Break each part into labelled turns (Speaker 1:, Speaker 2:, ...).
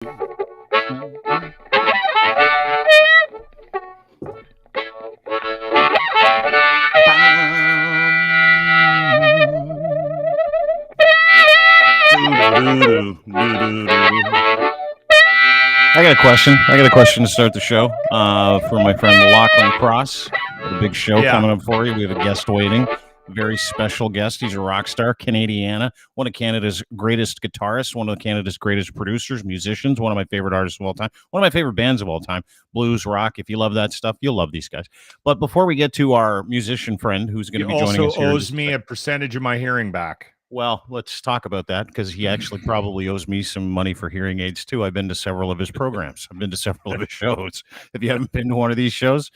Speaker 1: I got a question to start the show for my friend Lochlin Cross. Got a big show coming up for you. We have a guest waiting. A very special guest. He's a rock star, Canadiana, one of Canada's greatest guitarists, one of Canada's greatest producers, musicians, one of my favorite artists of all time, one of my favorite bands of all time, blues, rock. If you love that stuff, you'll love these guys. But before we get to our musician friend who's going to be joining us here.
Speaker 2: He also owes me a percentage of my hearing back.
Speaker 1: Well, let's talk about that because he actually probably owes me some money for hearing aids too. I've been to several of his programs. I've been to several of his shows. If you haven't been to one of these shows,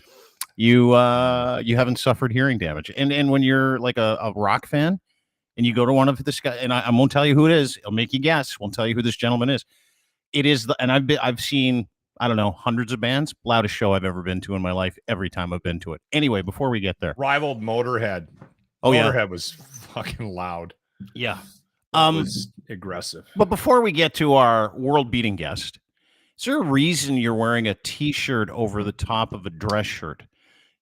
Speaker 1: you haven't suffered hearing damage. And when you're like a rock fan and you go to one of this guy, and I won't tell you who it is, I'll make you guess. Won't tell you who this gentleman is. It is and I've seen, I don't know, hundreds of bands. Loudest show I've ever been to in my life. Every time I've been to it. Anyway, before we get there,
Speaker 2: rivaled Motorhead. Motorhead was fucking loud.
Speaker 1: Yeah.
Speaker 2: Was aggressive.
Speaker 1: But before we get to our world-beating guest, is there a reason you're wearing a T-shirt over the top of a dress shirt?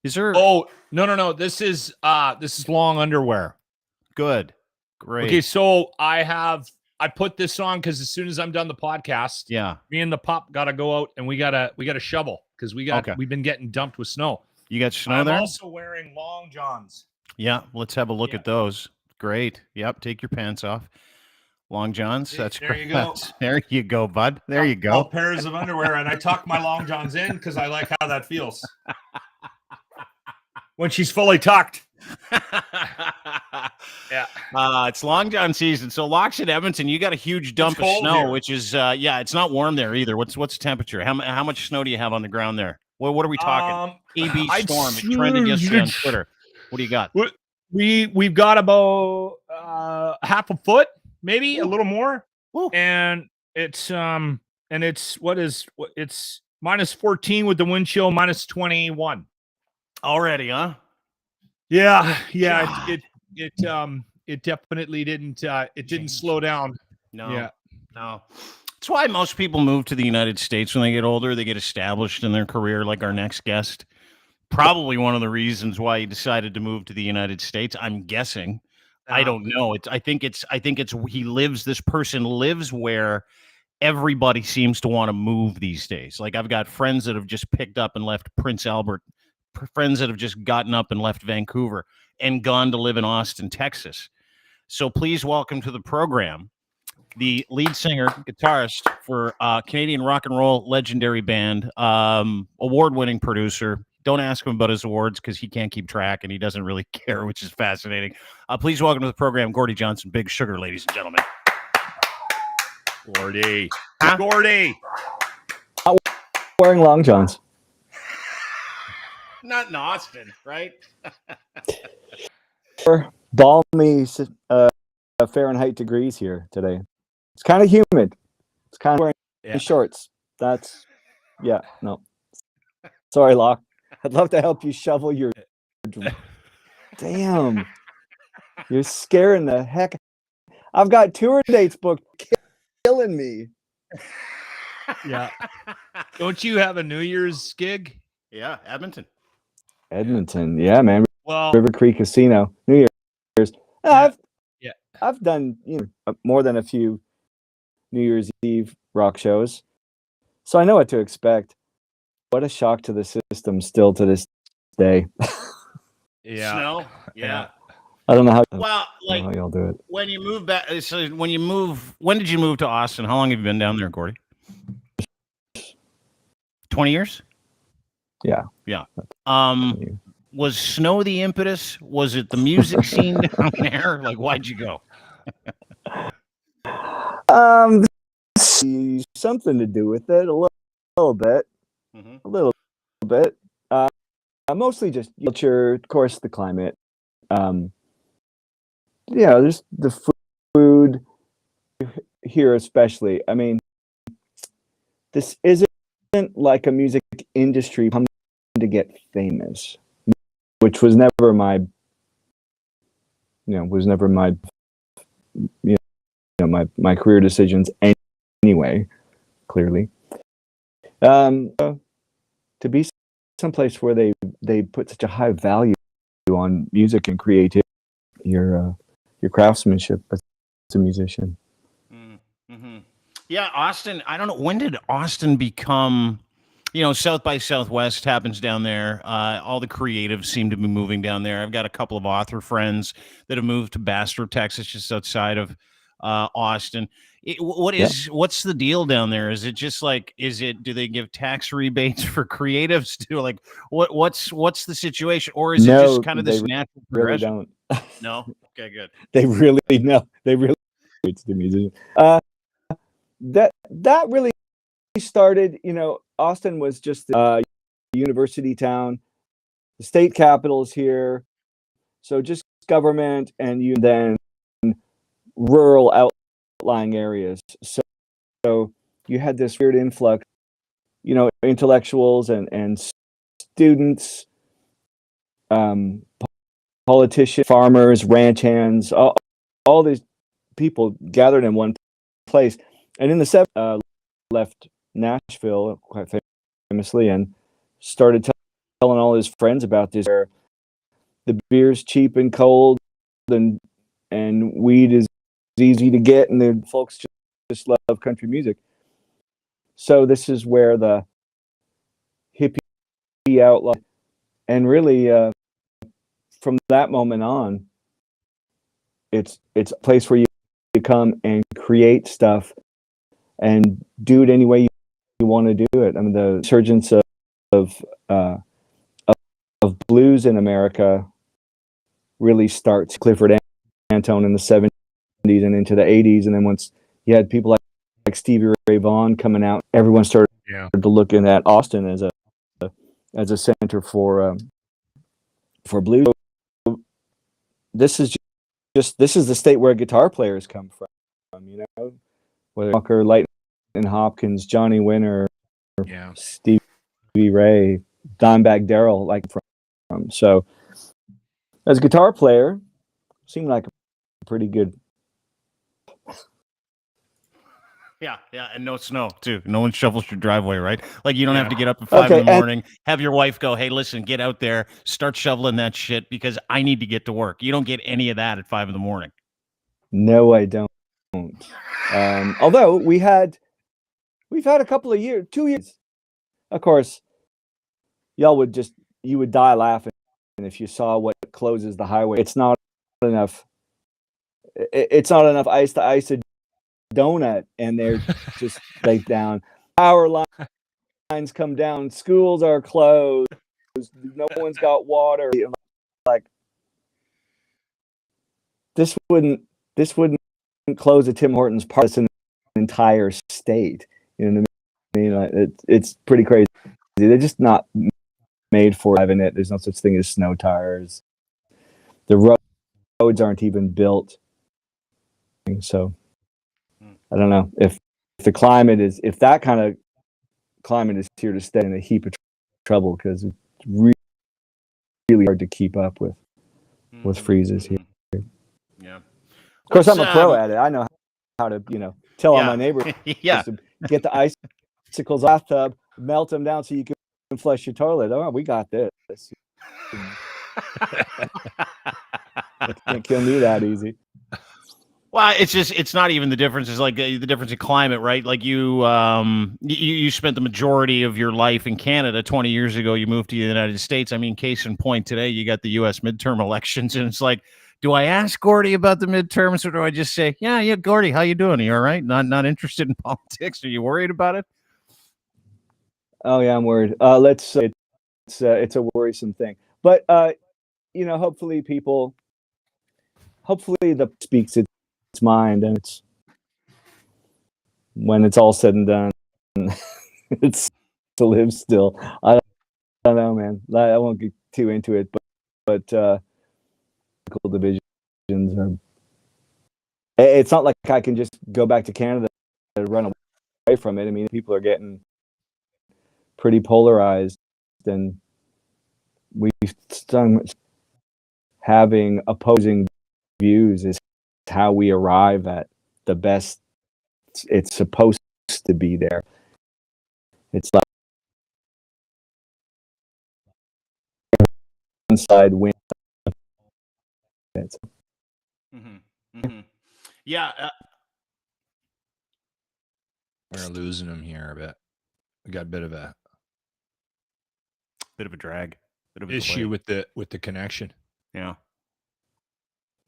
Speaker 1: Is there?
Speaker 2: Oh, no. This is long underwear.
Speaker 1: Good. Great.
Speaker 2: Okay, so I put this on because as soon as I'm done the podcast, me and the pup gotta go out and we gotta shovel because we've been getting dumped with snow.
Speaker 1: You got snow there?
Speaker 2: I'm also wearing long johns.
Speaker 1: Yeah, let's have a look at those. Great. Yep. Take your pants off. Long johns. That's
Speaker 2: there
Speaker 1: great.
Speaker 2: You go.
Speaker 1: There you go, bud. There you go.
Speaker 2: All pairs of underwear, and I tuck my long johns in because I like how that feels when she's fully tucked. Yeah.
Speaker 1: It's long john season. So Loch's in Edmonton. You got a huge dump of snow, here. Which is it's not warm there either. What's the temperature? How much snow do you have on the ground there? What are we talking? AB storm. It trended yesterday on Twitter. What do you got?
Speaker 2: We've got about half a foot, maybe a little more.
Speaker 1: Ooh.
Speaker 2: And it's it's minus 14 with the wind chill, minus 21
Speaker 1: already, huh?
Speaker 2: Yeah. It definitely didn't slow down.
Speaker 1: No. That's why most people move to the United States when they get older. They get established in their career, like our next guest. Probably one of the reasons why he decided to move to the United States. I'm guessing. I don't know. I think it's this person lives where everybody seems to want to move these days. Like I've got friends that have just picked up and left Prince Albert, friends that have just gotten up and left Vancouver and gone to live in Austin, Texas. So please welcome to the program the lead singer, guitarist for Canadian rock and roll legendary band, award-winning producer. Don't ask him about his awards because he can't keep track and he doesn't really care, which is fascinating. Please welcome to the program, Gordie Johnson, Big Sugar, ladies and gentlemen.
Speaker 2: Gordy.
Speaker 1: Huh?
Speaker 2: Gordy.
Speaker 3: Wearing long johns.
Speaker 1: Not in Austin, right?
Speaker 3: Balmy Fahrenheit degrees here today. It's kind of humid. It's kind of wearing shorts. No. Sorry, Loch. I'd love to help you shovel your... Damn. You're scaring the heck... I've got tour dates booked. Killing me.
Speaker 2: Yeah. Don't you have a New Year's gig?
Speaker 1: Yeah, Edmonton.
Speaker 3: Yeah, man.
Speaker 2: Well,
Speaker 3: River Creek Casino. New Year's. I've done more than a few New Year's Eve rock shows. So I know what to expect. What a shock to the system still to this day.
Speaker 2: Yeah.
Speaker 1: Snow? Yeah.
Speaker 3: I don't know how.
Speaker 1: Well, like
Speaker 3: how y'all do it.
Speaker 1: When you move back, so when did you move to Austin? How long have you been down there, Gordy? 20 years?
Speaker 3: Yeah.
Speaker 1: Yeah. Was snow the impetus? Was it the music scene down there? Like, why'd you go?
Speaker 3: Something to do with it. A little bit.
Speaker 1: Mm-hmm.
Speaker 3: A little bit. Mostly just culture, of course, the climate. There's the food here, especially. I mean, this isn't like a music industry coming to get famous, which was never my my career decisions anyway. clearly. To be someplace where they put such a high value on music and creativity, your craftsmanship as a musician.
Speaker 1: Mm-hmm. Yeah, Austin. I don't know, when did Austin become? South by Southwest happens down there. All the creatives seem to be moving down there. I've got a couple of author friends that have moved to Bastrop, Texas, just outside of Austin. What's the deal down there? Is it just like, do they give tax rebates for creatives to, like, what's the situation? Or is it just kind of this natural progression?
Speaker 3: Really don't.
Speaker 1: No? Okay, good.
Speaker 3: They really it's the musician. That really started, Austin was just a university town. The state capital is here. So just government and then rural outlying areas. So you had this weird influx, intellectuals and students, politicians, farmers, ranch hands, all these people gathered in one place. And in the 70s, left Nashville quite famously and started telling all his friends about this. The beer's cheap and cold, and weed is easy to get, and the folks just love country music. So this is where the hippie outlaw, and really from that moment on, it's a place where you come and create stuff and do it any way you want to do it. I mean, the resurgence of blues in America really starts Clifford Antone in the 70s and into the 80s, and then once you had people like Stevie Ray Vaughan coming out, everyone started to look at Austin as a center for blues. So this is the state where guitar players come from, whether Walker, Lightning Hopkins, Johnny Winter, Stevie Ray, Dimebag Darrell, from. So as a guitar player, seemed like a pretty good.
Speaker 1: Yeah, and no snow too. No one shovels your driveway, right? Like, you don't have to get up at 5 in the morning, have your wife go, "Hey, listen, get out there, start shoveling that shit because I need to get to work." You don't get any of that at 5 in the morning.
Speaker 3: No, I don't. Although we've had a couple of years, 2 years. Of course, you would die laughing if you saw what closes the highway. It's not enough. It's not enough ice to ice a donut, and they're just like down. Power lines come down. Schools are closed. No one's got water. Like, this wouldn't close a Tim Hortons park. It's an entire state. You know what I mean? Like, it's pretty crazy. They're just not made for having it. There's no such thing as snow tires. The roads aren't even built. So I don't know if the climate is, if that kind of climate is here to stay, in a heap of trouble, because it's really, really hard to keep up with freezes here.
Speaker 1: Yeah.
Speaker 3: Of course, I'm a pro at it. I know how to, tell all my neighbors to get the icicles off the bathtub, melt them down so you can flush your toilet. Oh, we got this. Can't kill me that easy.
Speaker 1: Well, it's not even the difference. It's like the difference in climate, right? Like you spent the majority of your life in Canada. 20 years ago, you moved to the United States. I mean, case in point, today you got the U.S. midterm elections, and it's like, do I ask Gordy about the midterms, or do I just say, yeah, Gordy, how you doing? Are you all right? Not interested in politics? Are you worried about it?
Speaker 3: Oh yeah, I'm worried. It's a worrisome thing, but hopefully the speaks its mind, and it's, when it's all said and done, it's to live still. I don't know, man. I won't get too into it, but divisions are. It's not like I can just go back to Canada and run away from it. I mean, people are getting pretty polarized, and we've having opposing views is how we arrive at the best it's supposed to be there. It's like one side wind.
Speaker 1: Yeah.
Speaker 2: We're losing him here a bit. We got a bit of a
Speaker 1: drag, bit of a
Speaker 2: issue with the connection.
Speaker 1: Yeah,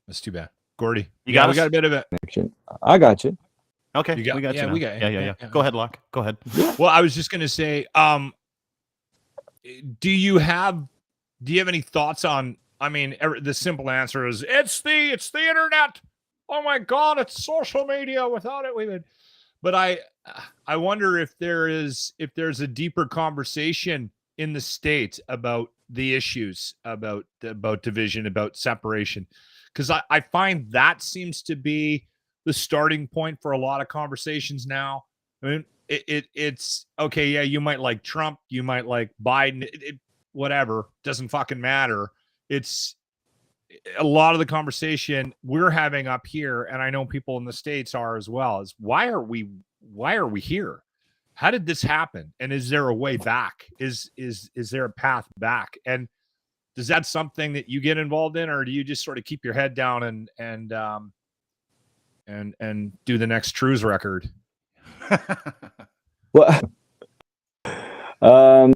Speaker 2: that's too bad. Gordy,
Speaker 1: we got
Speaker 2: a bit of a
Speaker 3: connection. I got you.
Speaker 1: Okay, we got you. We got yeah. Go ahead, Loch. Go ahead.
Speaker 2: Well, I was just gonna say, do you have any thoughts on? I mean, the simple answer is it's the internet. Oh my God, it's social media. Without it, we would. But I wonder if there's a deeper conversation in the States about the issues, about division, about separation, because I find that seems to be the starting point for a lot of conversations now. I mean, it's okay. Yeah, you might like Trump, you might like Biden, whatever, doesn't fucking matter. It's a lot of the conversation we're having up here, and I know people in the States are as well, is why are we here? How did this happen? And is there a way back? Is there a path back? And is that something that you get involved in, or do you just sort of keep your head down and do the next Trues record?
Speaker 3: Well, and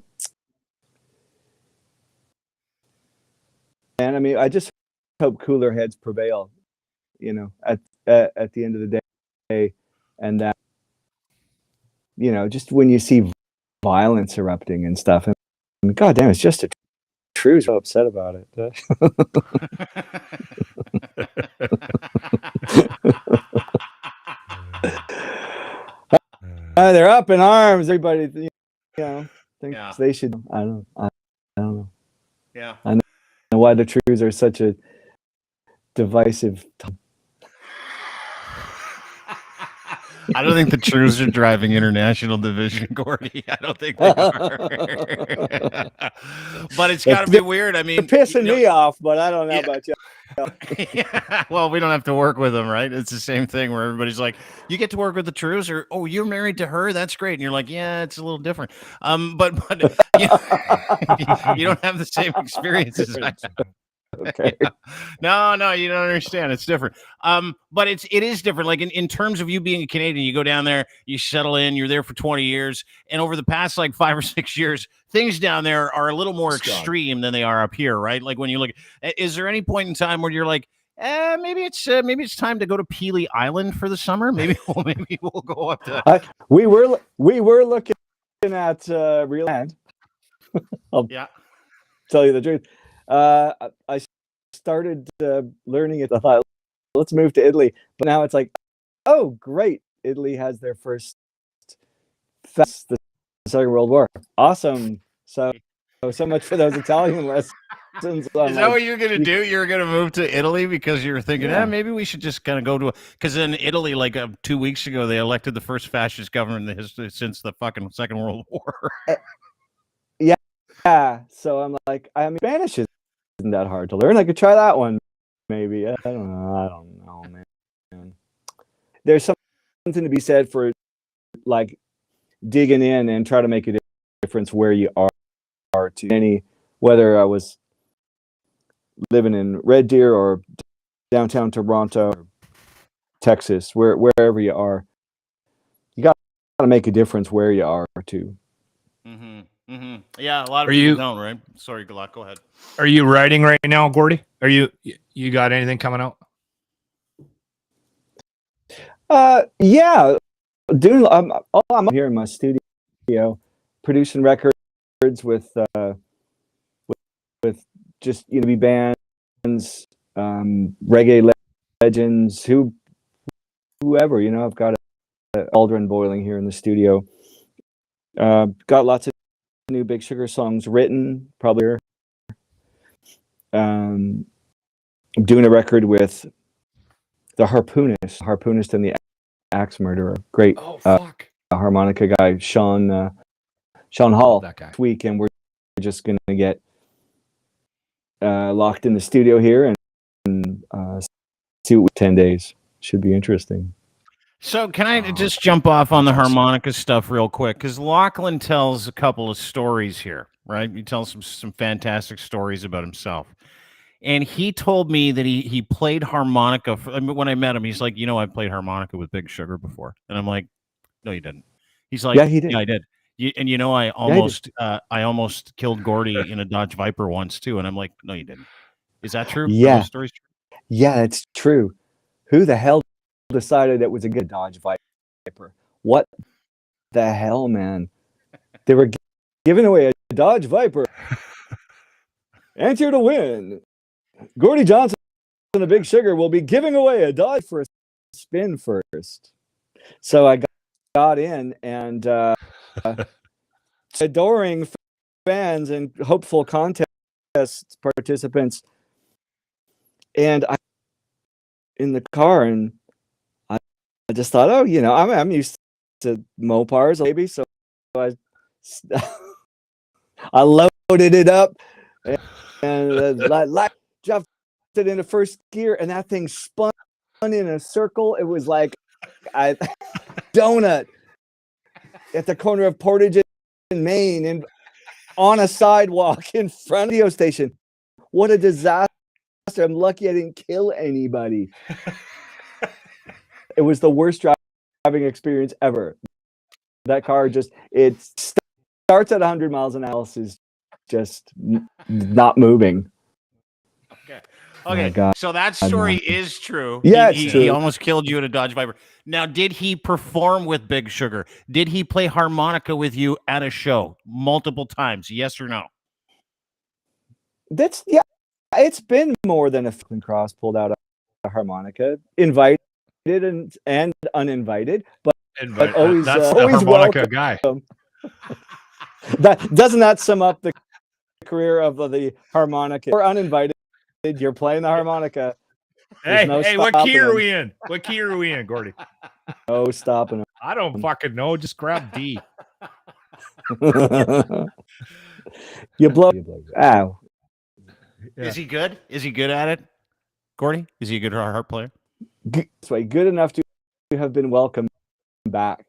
Speaker 3: I mean, I just hope cooler heads prevail, you know, at the end of the day, and that, you know, just when you see violence erupting and stuff, and God damn, it's just a True's so upset about it. They're up in arms. Everybody, you know, thinks they should. I don't know.
Speaker 1: Yeah.
Speaker 3: I know why the Trues are such a divisive.
Speaker 1: I don't think the Trues are driving international division, Gordy. I don't think they are. But it's got to be weird. I mean,
Speaker 3: they're pissing me off, but I don't know about you.
Speaker 1: Yeah. Well, we don't have to work with them, right? It's the same thing where everybody's like, you get to work with the Trues, or oh, you're married to her, that's great. And you're like, yeah, it's a little different. But you don't have the same experiences.
Speaker 3: Okay.
Speaker 1: Yeah. No, you don't understand. It's different. But it is different. Like in terms of you being a Canadian, you go down there, you settle in, you're there for 20 years, and over the past like 5 or 6 years, things down there are a little more extreme than they are up here, right? Like when you look, is there any point in time where you're like, maybe it's time to go to Pelee Island for the summer? Maybe we'll go up to.
Speaker 3: We were looking at real land. I'll tell you the truth. I started learning it. I thought, let's move to Italy, but now it's like, oh great, Italy has their first fest, the Second World War. Awesome. So much for those Italian lessons.
Speaker 1: Is that what you're gonna do? You're gonna move to Italy because you're thinking, maybe we should just kind of go to because in Italy, like 2 weeks ago, they elected the first fascist government in the history since the fucking Second World War.
Speaker 3: Yeah. So I'm like, I mean, Spanish isn't that hard to learn. I could try that one, maybe. I don't know, man. There's something to be said for like digging in and try to make a difference where you are to whether I was living in Red Deer or downtown Toronto, or Texas, wherever you are, you got to make a difference where you are too.
Speaker 1: Mm-hmm. Mm-hmm. Yeah, a lot of people don't, right? Sorry, Galak, go ahead.
Speaker 2: Are you writing right now, Gordy? Are you got anything coming out?
Speaker 3: Yeah, dude. I'm here in my studio, producing records with just be bands, reggae legends, whoever. I've got a cauldron boiling here in the studio. Got lots of new Big Sugar songs written, probably. I'm doing a record with the harpoonist and the axe murderer. Great harmonica guy, Sean Hall.
Speaker 2: That guy.
Speaker 3: This week, and we're just gonna get locked in the studio here and see what 10 days should be interesting.
Speaker 1: So can I just jump off on the harmonica stuff real quick? Because Lochlin tells a couple of stories here, right? He tells some fantastic stories about himself. And he told me that he played harmonica. When I met him, he's like, I played harmonica with Big Sugar before. And I'm like, no, you didn't. He's like,
Speaker 3: Yeah, he did.
Speaker 1: Yeah, I did. I almost killed Gordy in a Dodge Viper once too. And I'm like, no, you didn't. Is that true?
Speaker 3: Yeah.
Speaker 1: Are those stories true?
Speaker 3: Yeah, it's true. Who the hell decided it was a good Dodge Viper? What the hell, man? They were giving away a Dodge Viper. Enter to win. Gordie Johnson and the Big Sugar will be giving away a Dodge for a spin first. So I got in, and adoring fans and hopeful contest participants, and I in the car, and I just thought, I'm used to Mopars, maybe, so I loaded it up and dropped it into first gear, and that thing spun in a circle. It was like a donut at the corner of Portage in Maine, and on a sidewalk in front of the radio station. What a disaster. I'm lucky I didn't kill anybody. It was the worst driving experience ever. That car it starts at 100 miles an hour, is just not moving.
Speaker 1: Okay. So that story is true.
Speaker 3: Yeah, it's true.
Speaker 1: He almost killed you in a Dodge Viper. Now, did he perform with Big Sugar? Did he play harmonica with you at a show multiple times? Yes or no?
Speaker 3: It's been more than a Lochlin Cross pulled out a harmonica, invited and uninvited, but always
Speaker 2: that's the
Speaker 3: always
Speaker 2: harmonica
Speaker 3: welcome.
Speaker 2: guy.
Speaker 3: Doesn't that sum up the career of the harmonica? Or uninvited, you're playing the harmonica.
Speaker 2: Hey, what key are we in? What key are we in, Gordy?
Speaker 3: No stopping him.
Speaker 2: I don't fucking know. Just grab D.
Speaker 3: You blow. Ow.
Speaker 1: Yeah. Is he good? Is he good at it, Gordy? Is he a good harp player?
Speaker 3: Good enough to have been welcomed back.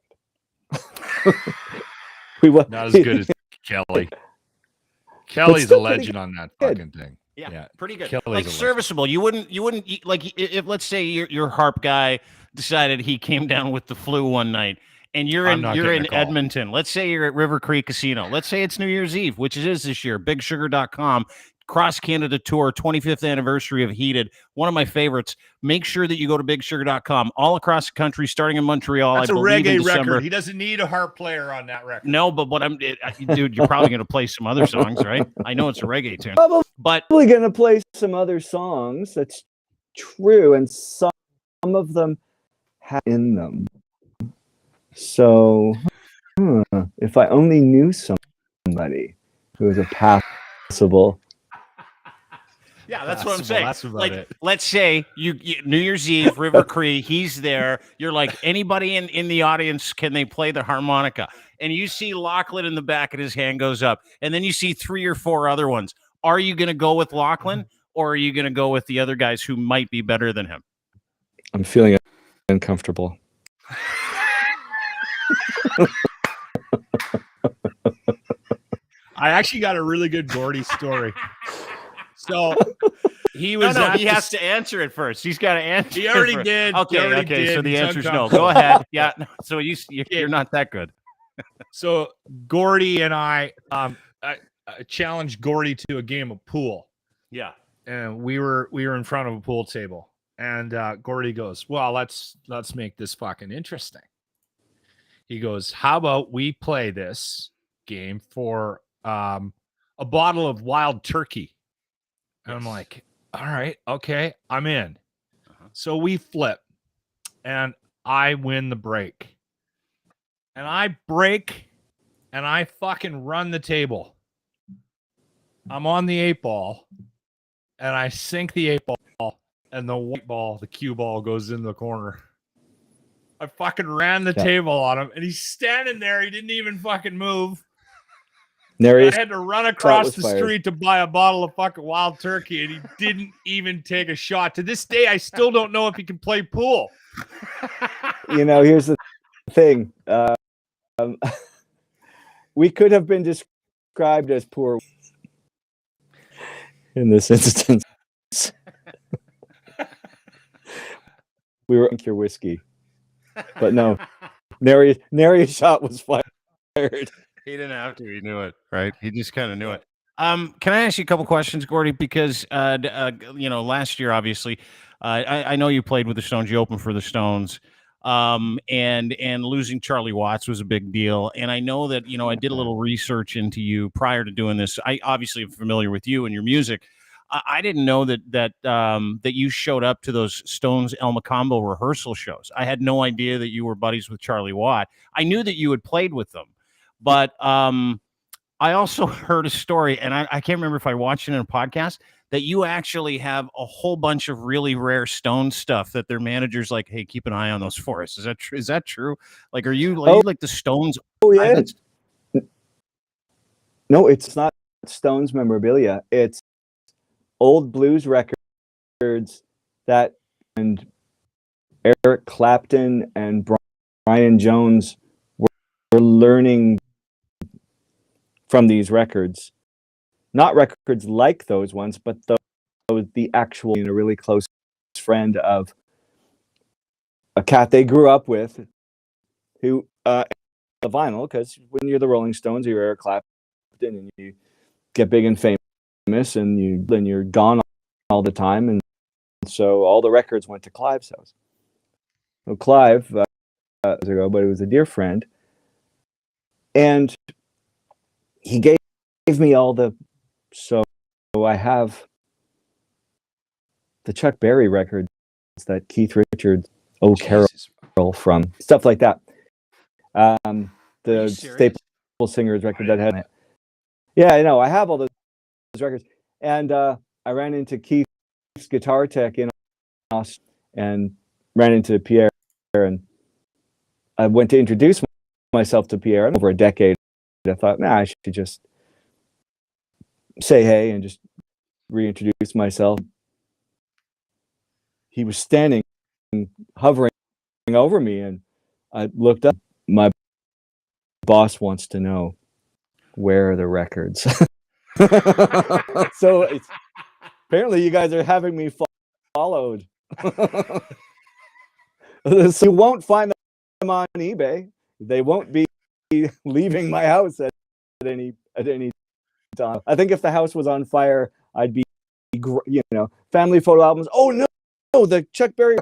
Speaker 2: Not as good as Kelly. Kelly's a legend on that fucking thing.
Speaker 1: Yeah, pretty good.
Speaker 2: Kelly's
Speaker 1: like serviceable. You wouldn't like if let's say your harp guy decided he came down with the flu one night, and you're in Edmonton. Let's say you're at River Creek Casino. Let's say it's New Year's Eve, which it is this year. BigSugar.com. Cross Canada Tour, 25th anniversary of Heated. One of my favorites. Make sure that you go to BigSugar.com. All across the country, starting in Montreal.
Speaker 2: That's a reggae record. He doesn't need a harp player on that record.
Speaker 1: No, but dude, you're probably going to play some other songs, right? I know it's a reggae tune.
Speaker 3: Probably going to play some other songs. That's true, and some of them have in them. So, if I only knew somebody who was a passable.
Speaker 1: Yeah, that's what I'm saying. That's like, it. Let's say you New Year's Eve, River Cree, he's there. You're like, anybody in the audience, can they play the harmonica? And you see Lochlin in the back and his hand goes up. And then you see 3 or 4 other ones. Are you going to go with Lochlin, or are you going to go with the other guys who might be better than him?
Speaker 3: I'm feeling uncomfortable.
Speaker 2: I actually got a really good Gordy story. So he was.
Speaker 1: He has to answer it first. He's got to answer.
Speaker 2: He already did.
Speaker 1: Okay. So the answer is no. Go ahead. Yeah. So you're not that good.
Speaker 2: So Gordy and I challenged Gordy to a game of pool.
Speaker 1: Yeah.
Speaker 2: And we were in front of a pool table, and Gordy goes, "Well, let's make this fucking interesting." He goes, "How about we play this game for a bottle of wild turkey?" And I'm like, all right, okay, I'm in. So we flip, and I win the break. And I break, and I fucking run the table. I'm on the 8 ball, and I sink the 8 ball, and the white ball, the cue ball, goes in the corner. I fucking ran the table on him, and he's standing there. He didn't even fucking move. I had to run across the street to buy a bottle of fucking wild turkey, and he didn't even take a shot. To this day, I still don't know if he can play pool.
Speaker 3: here's the thing. We could have been described as poor in this instance. We were your whiskey, but no, nary a shot was fired.
Speaker 1: He didn't have to. He knew it, right? He just kind of knew it. Can I ask you a couple questions, Gordy? Because last year, obviously, I know you played with the Stones. You opened for the Stones, and losing Charlie Watts was a big deal. And I know that I did a little research into you prior to doing this. I obviously am familiar with you and your music. I didn't know that you showed up to those Stones El Macombo rehearsal shows. I had no idea that you were buddies with Charlie Watt. I knew that you had played with them, but I also heard a story, and I can't remember if I watched it in a podcast, that you actually have a whole bunch of really rare Stone stuff that their managers like, hey, keep an eye on those for us. Is that true? Is that true? Like, are you like the Stones?
Speaker 3: Oh yeah. No, it's not Stones memorabilia. It's old blues records that and Eric Clapton and Brian Jones were learning from these records. Not records like those ones, but the actual, a really close friend of a cat they grew up with, who the vinyl, because when you're the Rolling Stones, you're Eric Clapton, and you get big and famous, and you're gone all the time, and so all the records went to Clive's house. So Clive, years ago, but it was a dear friend, and he gave me all the. So I have the Chuck Berry records that Keith Richards, Oh Carol from, stuff like that. The Staple Singers record that had it. Yeah, I know. I have all those records. And I ran into Keith's guitar tech in Austin and ran into Pierre. And I went to introduce myself to Pierre. And over a decade, I thought, I should just say hey and just reintroduce myself. He was standing, hovering over me, and I looked up. My boss wants to know, where are the records? So apparently you guys are having me followed. So you won't find them on eBay. They won't be leaving my house at any time. I think if the house was on fire, I'd be, family photo albums. Oh no, the Chuck Berry.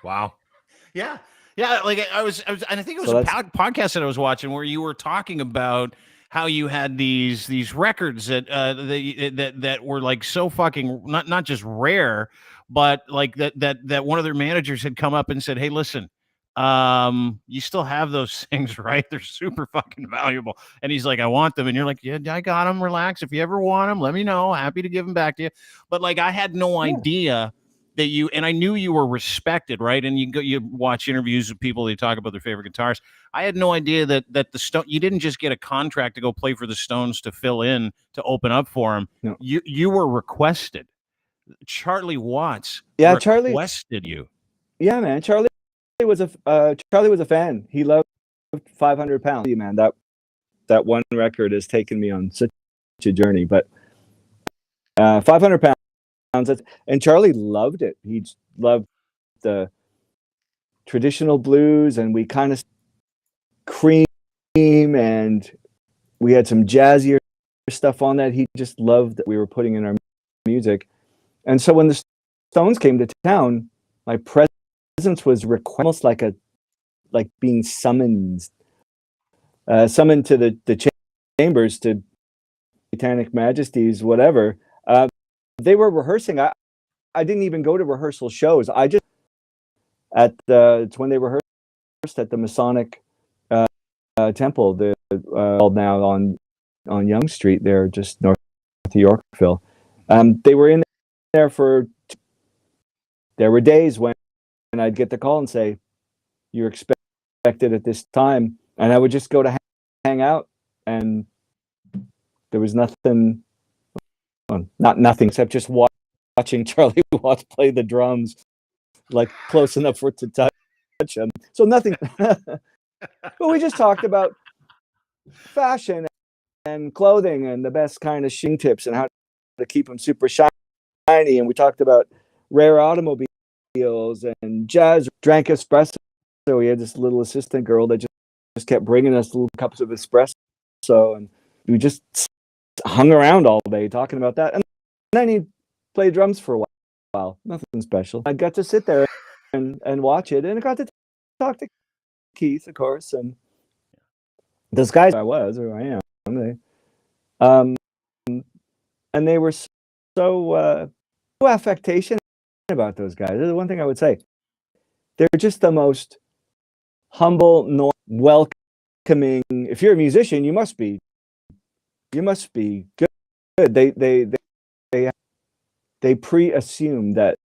Speaker 2: Wow.
Speaker 1: Yeah. Like I was, and I think it was a podcast that I was watching where you were talking about how you had these records that were like so fucking not just rare, but like that one of their managers had come up and said, hey, listen, you still have those things, right? They're super fucking valuable. And he's like, I want them. And you're like, yeah, I got them. Relax. If you ever want them, let me know. Happy to give them back to you. But like, I had no idea that and I knew you were respected, right? And you watch interviews with people, they talk about their favorite guitars. I had no idea that the Stone, you didn't just get a contract to go play for the Stones to fill in, to open up for them. No. You were requested. Charlie Watts requested you.
Speaker 3: Yeah, man. Charlie was a fan. He loved 500 pounds. Man, that one record has taken me on such a journey. But 500 pounds. And Charlie loved it. He loved the traditional blues, and we kind of cream, and we had some jazzier stuff on that. He just loved that we were putting in our music. And so when the Stones came to town, my presence was almost like being summoned to the chambers, to Satanic Majesties, whatever. They were rehearsing. I didn't even go to rehearsal shows. I just it's when they rehearsed at the Masonic Temple, now on Yonge Street, there just north of Yorkville. They were in there there were days when I'd get the call and say, you're expected at this time, and I would just go to hang out, and there was nothing. Not nothing except just watching Charlie Watts play the drums like close enough for it to touch them. So nothing. But we just talked about fashion and clothing and the best kind of sheen tips and how to keep them super shiny. And we talked about rare automobiles and jazz. Drank espresso. So we had this little assistant girl that just kept bringing us little cups of espresso, and we just hung around all day talking about that. And then he played drums for a while. Nothing special. I got to sit there and watch it, and I got to talk to Keith, of course, and those guys I am. And they were so affectation about those guys. This is one thing I would say. They're just the most humble, welcoming. If you're a musician, you must be good. They pre-assume that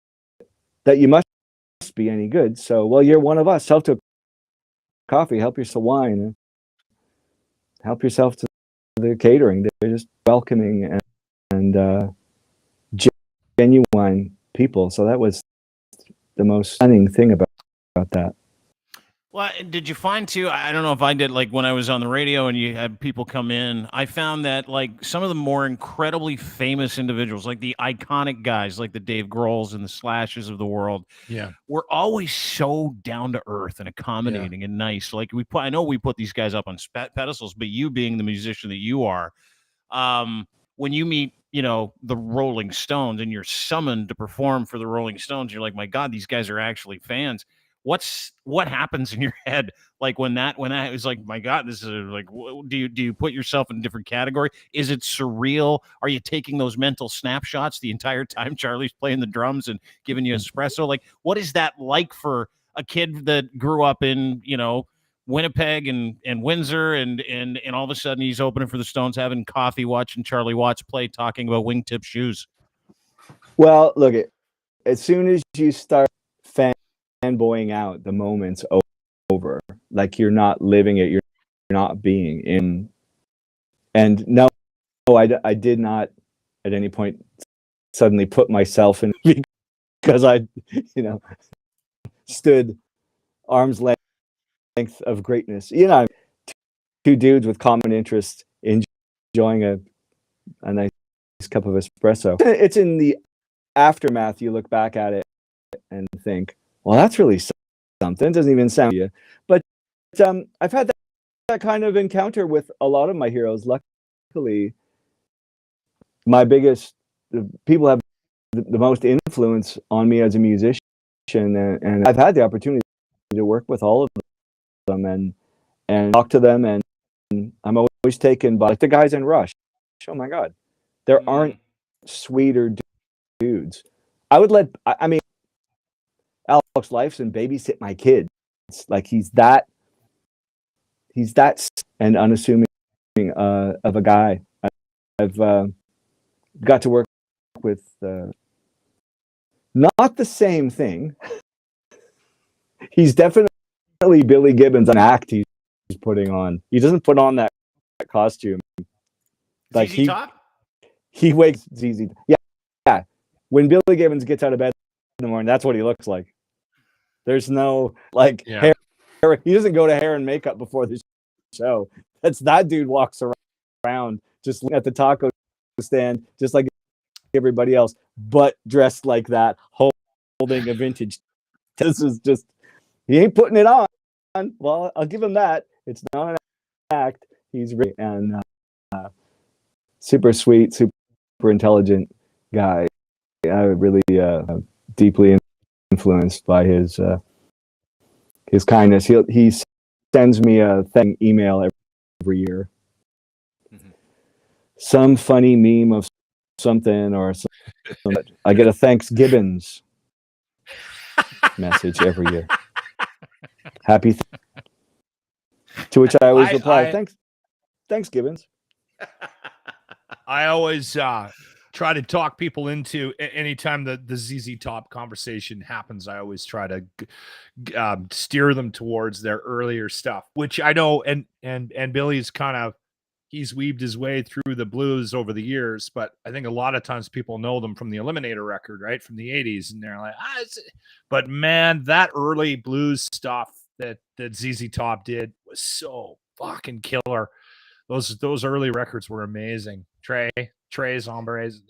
Speaker 3: you must be any good. So, well, you're one of us. Help to coffee, help yourself to wine, help yourself to the catering. They're just welcoming and genuine people. So that was the most stunning thing about that.
Speaker 1: Well, did you find too? I don't know if I did, like when I was on the radio and you had people come in, I found that like some of the more incredibly famous individuals, like the iconic guys, like the Dave Grohls and the Slashes of the world, were always so down to earth and accommodating and nice. Like I know we put these guys up on pedestals, but you being the musician that you are, when you meet, the Rolling Stones and you're summoned to perform for the Rolling Stones, you're like, my God, these guys are actually fans. What happens in your head like when that is like, my God, this is like, do you put yourself in a different category? Is it surreal? Are you taking those mental snapshots the entire time Charlie's playing the drums and giving you espresso? Like, what is that like for a kid that grew up in Winnipeg and Windsor and all of a sudden he's opening for the Stones, having coffee, watching Charlie Watts play, talking about wingtip shoes?
Speaker 3: Well, look, as soon as you start fanboying out, the moment's over. Like you're not living it, you're not being in. And no, I did not at any point suddenly put myself in because I, stood arm's length of greatness. Two dudes with common interest enjoying a nice cup of espresso. It's in the aftermath you look back at it and think, well, that's really something. It doesn't even sound you. But I've had that kind of encounter with a lot of my heroes. Luckily, people have the most influence on me as a musician, and I've had the opportunity to work with all of them and talk to them, and I'm always taken by, like, the guys in Rush. Oh my God, there aren't sweeter dudes. I mean, Alex Lifeson babysit my kids. Like he's that and unassuming of a guy. I've got to work with not the same thing. He's definitely Billy Gibbons, an act he's putting on. He doesn't put on that costume. Like
Speaker 1: ZZ Top?
Speaker 3: He wakes ZZ. Yeah. When Billy Gibbons gets out of bed in the morning, that's what he looks like. There's no hair. He doesn't go to hair and makeup before the show. That dude walks around just at the taco stand, just like everybody else, but dressed like that, holding a vintage. This is just, he ain't putting it on. Well, I'll give him that. It's not an act. He's really, and super sweet, super intelligent guy. I really deeply influenced by his kindness. He sends me a email every year. Mm-hmm. Some funny meme of something or something. I get a thanks Gibbons message every year. Happy. To which I always reply, thanks Gibbons.
Speaker 2: I always try to talk people into, anytime the ZZ Top conversation happens, I always try to steer them towards their earlier stuff, which I know, and Billy's kind of, he's weaved his way through the blues over the years, but I think a lot of times people know them from the Eliminator record, right, from the 80s, and they're like, but man, that early blues stuff that ZZ Top did was so fucking killer. Those early records were amazing. Trey's Hombres,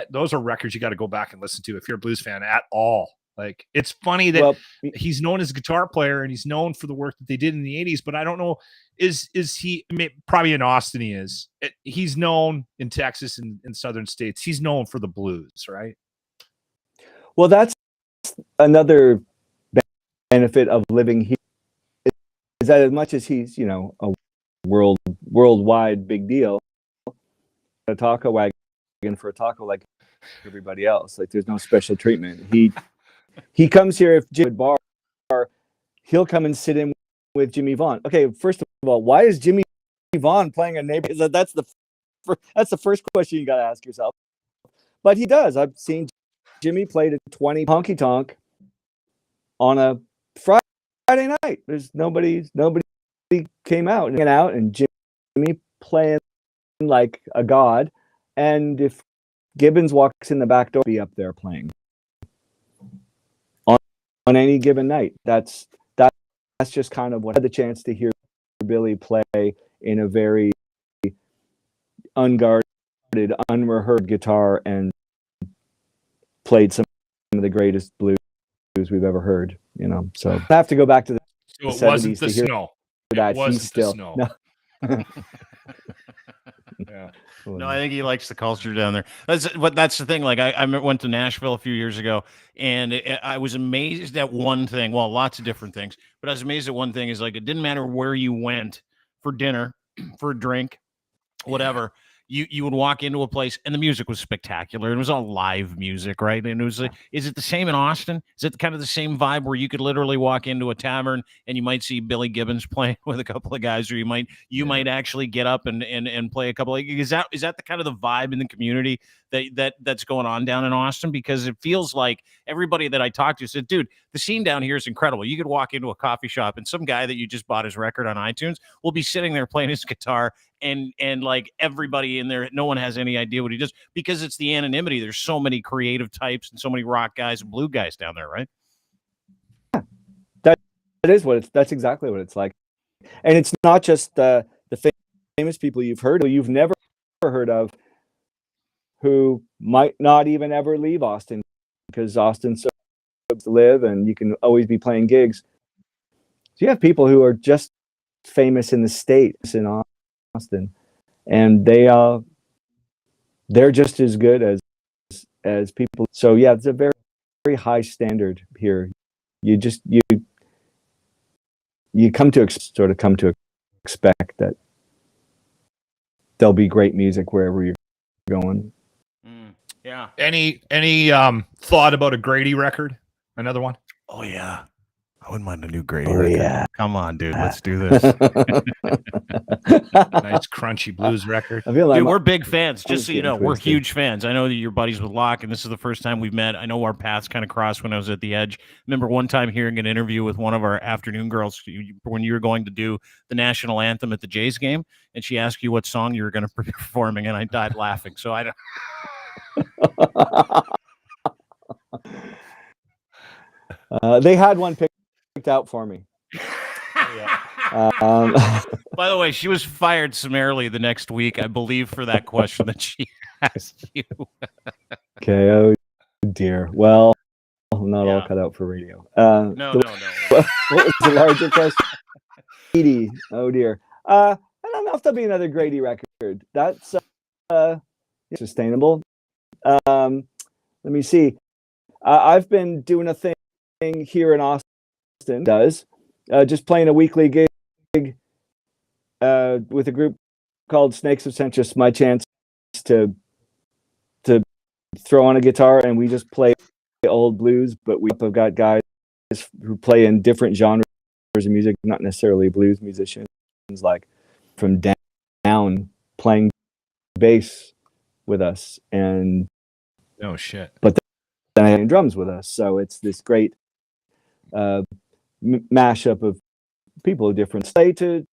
Speaker 2: those are records you got to go back and listen to if you're a blues fan at all. Like, it's funny that he's known as a guitar player and he's known for the work that they did in the 80s, but I don't know, is he, probably in Austin he's known in Texas and in southern states, he's known for the blues, right?
Speaker 3: Well, that's another benefit of living here, is that as much as he's, you know, a worldwide big deal, a taco wagon for a taco like everybody else. Like, there's no special treatment. He comes here, if Jimmy bar, he'll come and sit in with Jimmy Vaughn. Okay, first of all, why is Jimmy Vaughn playing a neighbor? That's the first question you got to ask yourself. But he does. I've seen Jimmy play to 20 honky tonk on a Friday night. There's nobody came out and Jimmy playing like a god. And if Gibbons walks in the back door, be up there playing on any given night. That's just kind of what I had the chance to hear Billy play in a very unguarded, unrehearsed guitar, and played some of the greatest blues we've ever heard. You know, so I have to go back to the 70s to hear
Speaker 2: snow.
Speaker 3: That.
Speaker 2: It wasn't
Speaker 3: He's still
Speaker 2: the snow.
Speaker 3: No.
Speaker 2: Yeah.
Speaker 1: No, I think he likes the culture down there. That's the thing. Like, I went to Nashville a few years ago, and I was amazed at one thing. Well, lots of different things, but I was amazed at one thing. Is like, it didn't matter where you went for dinner, for a drink, whatever. You would walk into a place and the music was spectacular. It was all live music, right? And it was like, is it the same in Austin? Is it kind of the same vibe where you could literally walk into a tavern and you might see Billy Gibbons playing with a couple of guys, or you might actually get up and play a couple of, is that the kind of the vibe in the community that's going on down in Austin? Because it feels like everybody that I talked to said, dude, the scene down here is incredible. You could walk into a coffee shop and some guy that you just bought his record on iTunes will be sitting there playing his guitar, and like everybody in there, no one has any idea what he does, because it's the anonymity. There's so many creative types and so many rock guys and blue guys down there, right?
Speaker 3: That's exactly what it's like. And it's not just the famous people you've never heard of, who might not even ever leave Austin, because Austin's so to live and you can always be playing gigs. So you have people who are just famous in the States, in Austin, and they're just as good as people. So yeah, it's a very, very high standard here. You come to expect that there'll be great music wherever you're going.
Speaker 2: Yeah. Any thought about a Grady record? Another one?
Speaker 1: Oh yeah. I wouldn't mind a new Grady record.
Speaker 3: Yeah.
Speaker 1: Come on, dude. Let's do this.
Speaker 2: Nice crunchy blues record.
Speaker 1: I feel like dude, we're big fans. Just so you know, we're huge fans. I know that you're buddies with Loch, and this is the first time we've met. I know our paths kind of crossed when I was at the Edge. Remember one time hearing an interview with one of our afternoon girls when you were going to do the national anthem at the Jays game, and she asked you what song you were going to be performing, and I died laughing. So I don't.
Speaker 3: They had one picked out for me.
Speaker 1: By the way, she was fired summarily the next week, I believe, for that question that she asked you.
Speaker 3: Okay. Oh dear. Well, not all cut out for radio.
Speaker 2: No.
Speaker 3: What was the larger question? Grady. Oh dear. I don't know if there'll be another Grady record. That's sustainable. Let me see. I've been doing a thing here in Austin. Just playing a weekly gig with a group called Snakes of Centris. My chance to throw on a guitar and we just play old blues, but we've got guys who play in different genres of music, not necessarily blues musicians, like from down playing bass with us, and
Speaker 2: oh shit,
Speaker 3: but then I drums with us. So it's this great mashup of people different. Say to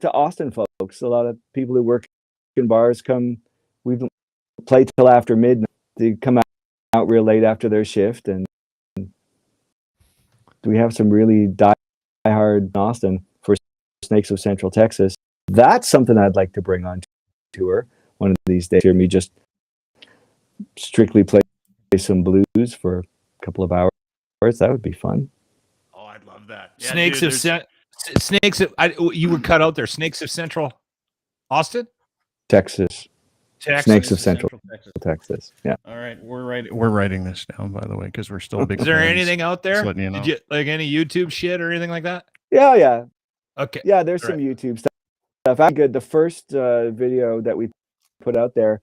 Speaker 3: Austin folks, a lot of people who work bars come. We play till after midnight. They come out real late after their shift, and we have some really diehard in Austin for Snakes of Central Texas. That's something I'd like to bring on tour one of these days. Hear me just strictly play some blues for a couple of hours. That would be fun.
Speaker 1: Oh, I'd love that.
Speaker 2: Yeah, Snakes of you were cut out there. Snakes of Central Austin,
Speaker 3: Texas. Snakes of Central Texas. Yeah.
Speaker 1: All right, we're writing this down, by the way, because we're still big.
Speaker 2: Is there anything out there?
Speaker 1: You know.
Speaker 2: Did you like any YouTube shit or anything like that?
Speaker 3: Yeah.
Speaker 2: Okay.
Speaker 3: Yeah, there's some YouTube stuff. I'm good. The first video that we put out there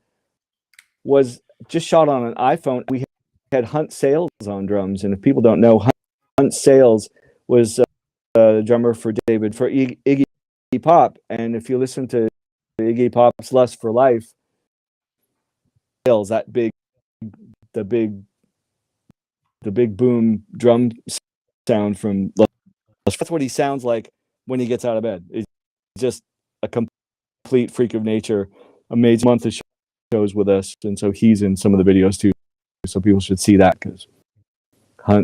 Speaker 3: was just shot on an iPhone. We had Hunt Sales on drums, and if people don't know, Hunt Sales was the drummer for Iggy Pop, and if you listen to Iggy Pop's Lust for Life, that the big boom drum sound from Lust. That's what he sounds like when he gets out of bed. It's just a complete freak of nature. Amazing month of shows with us, and so he's in some of the videos too. So people should see that, because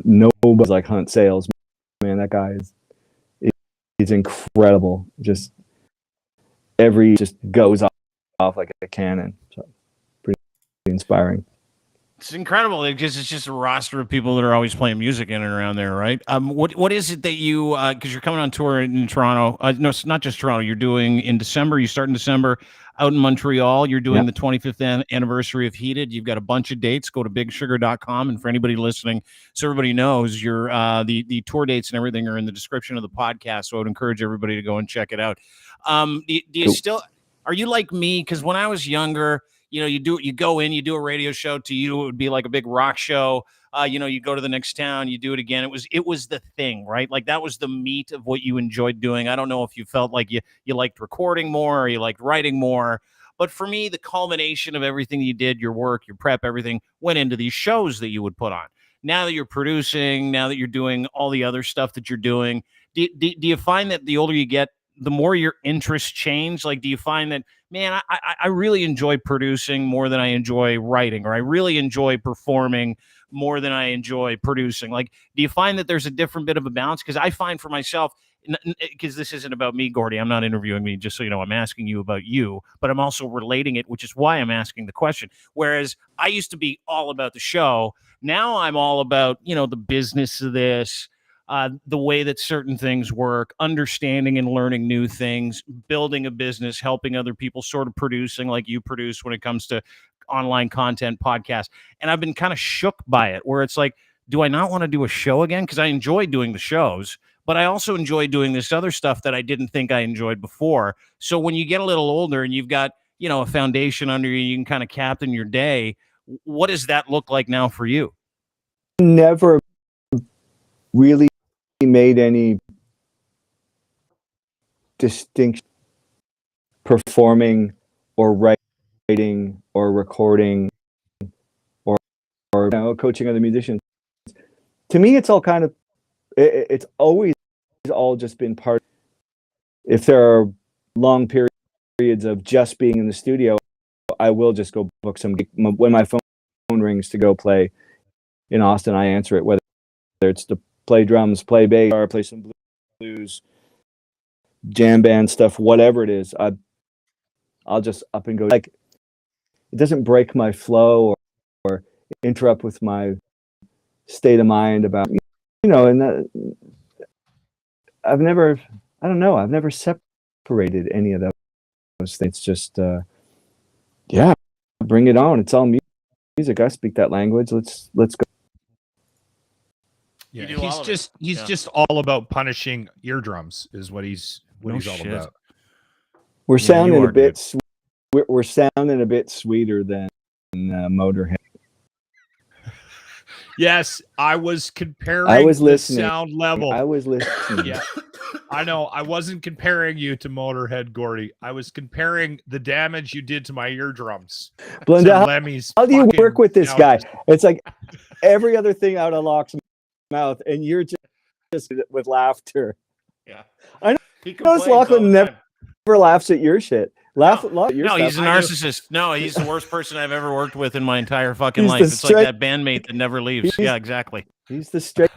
Speaker 3: nobody's like Hunt Sales. Man, that guy he's incredible. Just goes off like a cannon. So pretty inspiring.
Speaker 1: It's incredible because it's just a roster of people that are always playing music in and around there, right? What is it that you because you're coming on tour in Toronto? No, it's not just Toronto. You're doing in December. You start in December out in Montreal. You're doing the 25th anniversary of Heated. You've got a bunch of dates. Go to bigsugar.com, and for anybody listening, so everybody knows, your the tour dates and everything are in the description of the podcast. So I would encourage everybody to go and check it out. Do you still, are you like me? Because when I was younger, you go in, you do a radio show. To you, it would be like a big rock show. You go to the next town, you do it again. It was the thing, right? Like that was the meat of what you enjoyed doing. I don't know if you felt like you liked recording more or you liked writing more, but for me, the culmination of everything you did, your work, your prep, everything went into these shows that you would put on. Now that you're producing, now that you're doing all the other stuff that you're doing, do you find that the older you get, the more your interests change? Like, do you find that, man, I really enjoy producing more than I enjoy writing, or I really enjoy performing more than I enjoy producing? Like, do you find that there's a different bit of a balance? Because I find for myself, because this isn't about me, Gordy, I'm not interviewing me, just so you know, I'm asking you about you, but I'm also relating it, which is why I'm asking the question. Whereas I used to be all about the show. Now I'm all about, the business of this, the way that certain things work, understanding and learning new things, building a business, helping other people, sort of producing like you produce when it comes to online content, podcasts. And I've been kind of shook by it, where it's like, do I not want to do a show again? Because I enjoy doing the shows, but I also enjoy doing this other stuff that I didn't think I enjoyed before. So when you get a little older and you've got, a foundation under you, you can kind of captain your day. What does that look like now for you?
Speaker 3: Never really made any distinction performing or writing or recording or coaching other musicians. To me, it's all kind of, it's always all just been part. If there are long periods of just being in the studio, I will just go book some. When my phone rings to go play in Austin, I answer it, whether it's to play drums, play bass, or play some blues, jam band stuff, whatever it is. I'll just up and go. Like, it doesn't break my flow or interrupt with my state of mind about, and I've never separated any of those things. It's just, bring it on. It's all music. I speak that language. Let's go.
Speaker 2: Yeah, he's just all about punishing eardrums, is what he's all about.
Speaker 3: We're sounding a bit. We're sounding a bit sweeter than Motorhead.
Speaker 2: Yes, I was comparing.
Speaker 3: I was listening.
Speaker 2: The sound level.
Speaker 3: I was listening.
Speaker 2: Yeah, I know. I wasn't comparing you to Motorhead, Gordy. I was comparing the damage you did to my eardrums.
Speaker 3: Blenda, how do you work with this guy? It's like every other thing out of Loch's mouth, and you're just with laughter.
Speaker 1: Yeah,
Speaker 3: I know. Lochlin laughs at your shit. Laugh at your
Speaker 1: no,
Speaker 3: stuff.
Speaker 1: he's a narcissist. No, he's the worst person I've ever worked with in my entire fucking
Speaker 3: He's
Speaker 1: life.
Speaker 3: the
Speaker 1: It's like that bandmate that never leaves. Yeah, exactly.
Speaker 3: He's the straight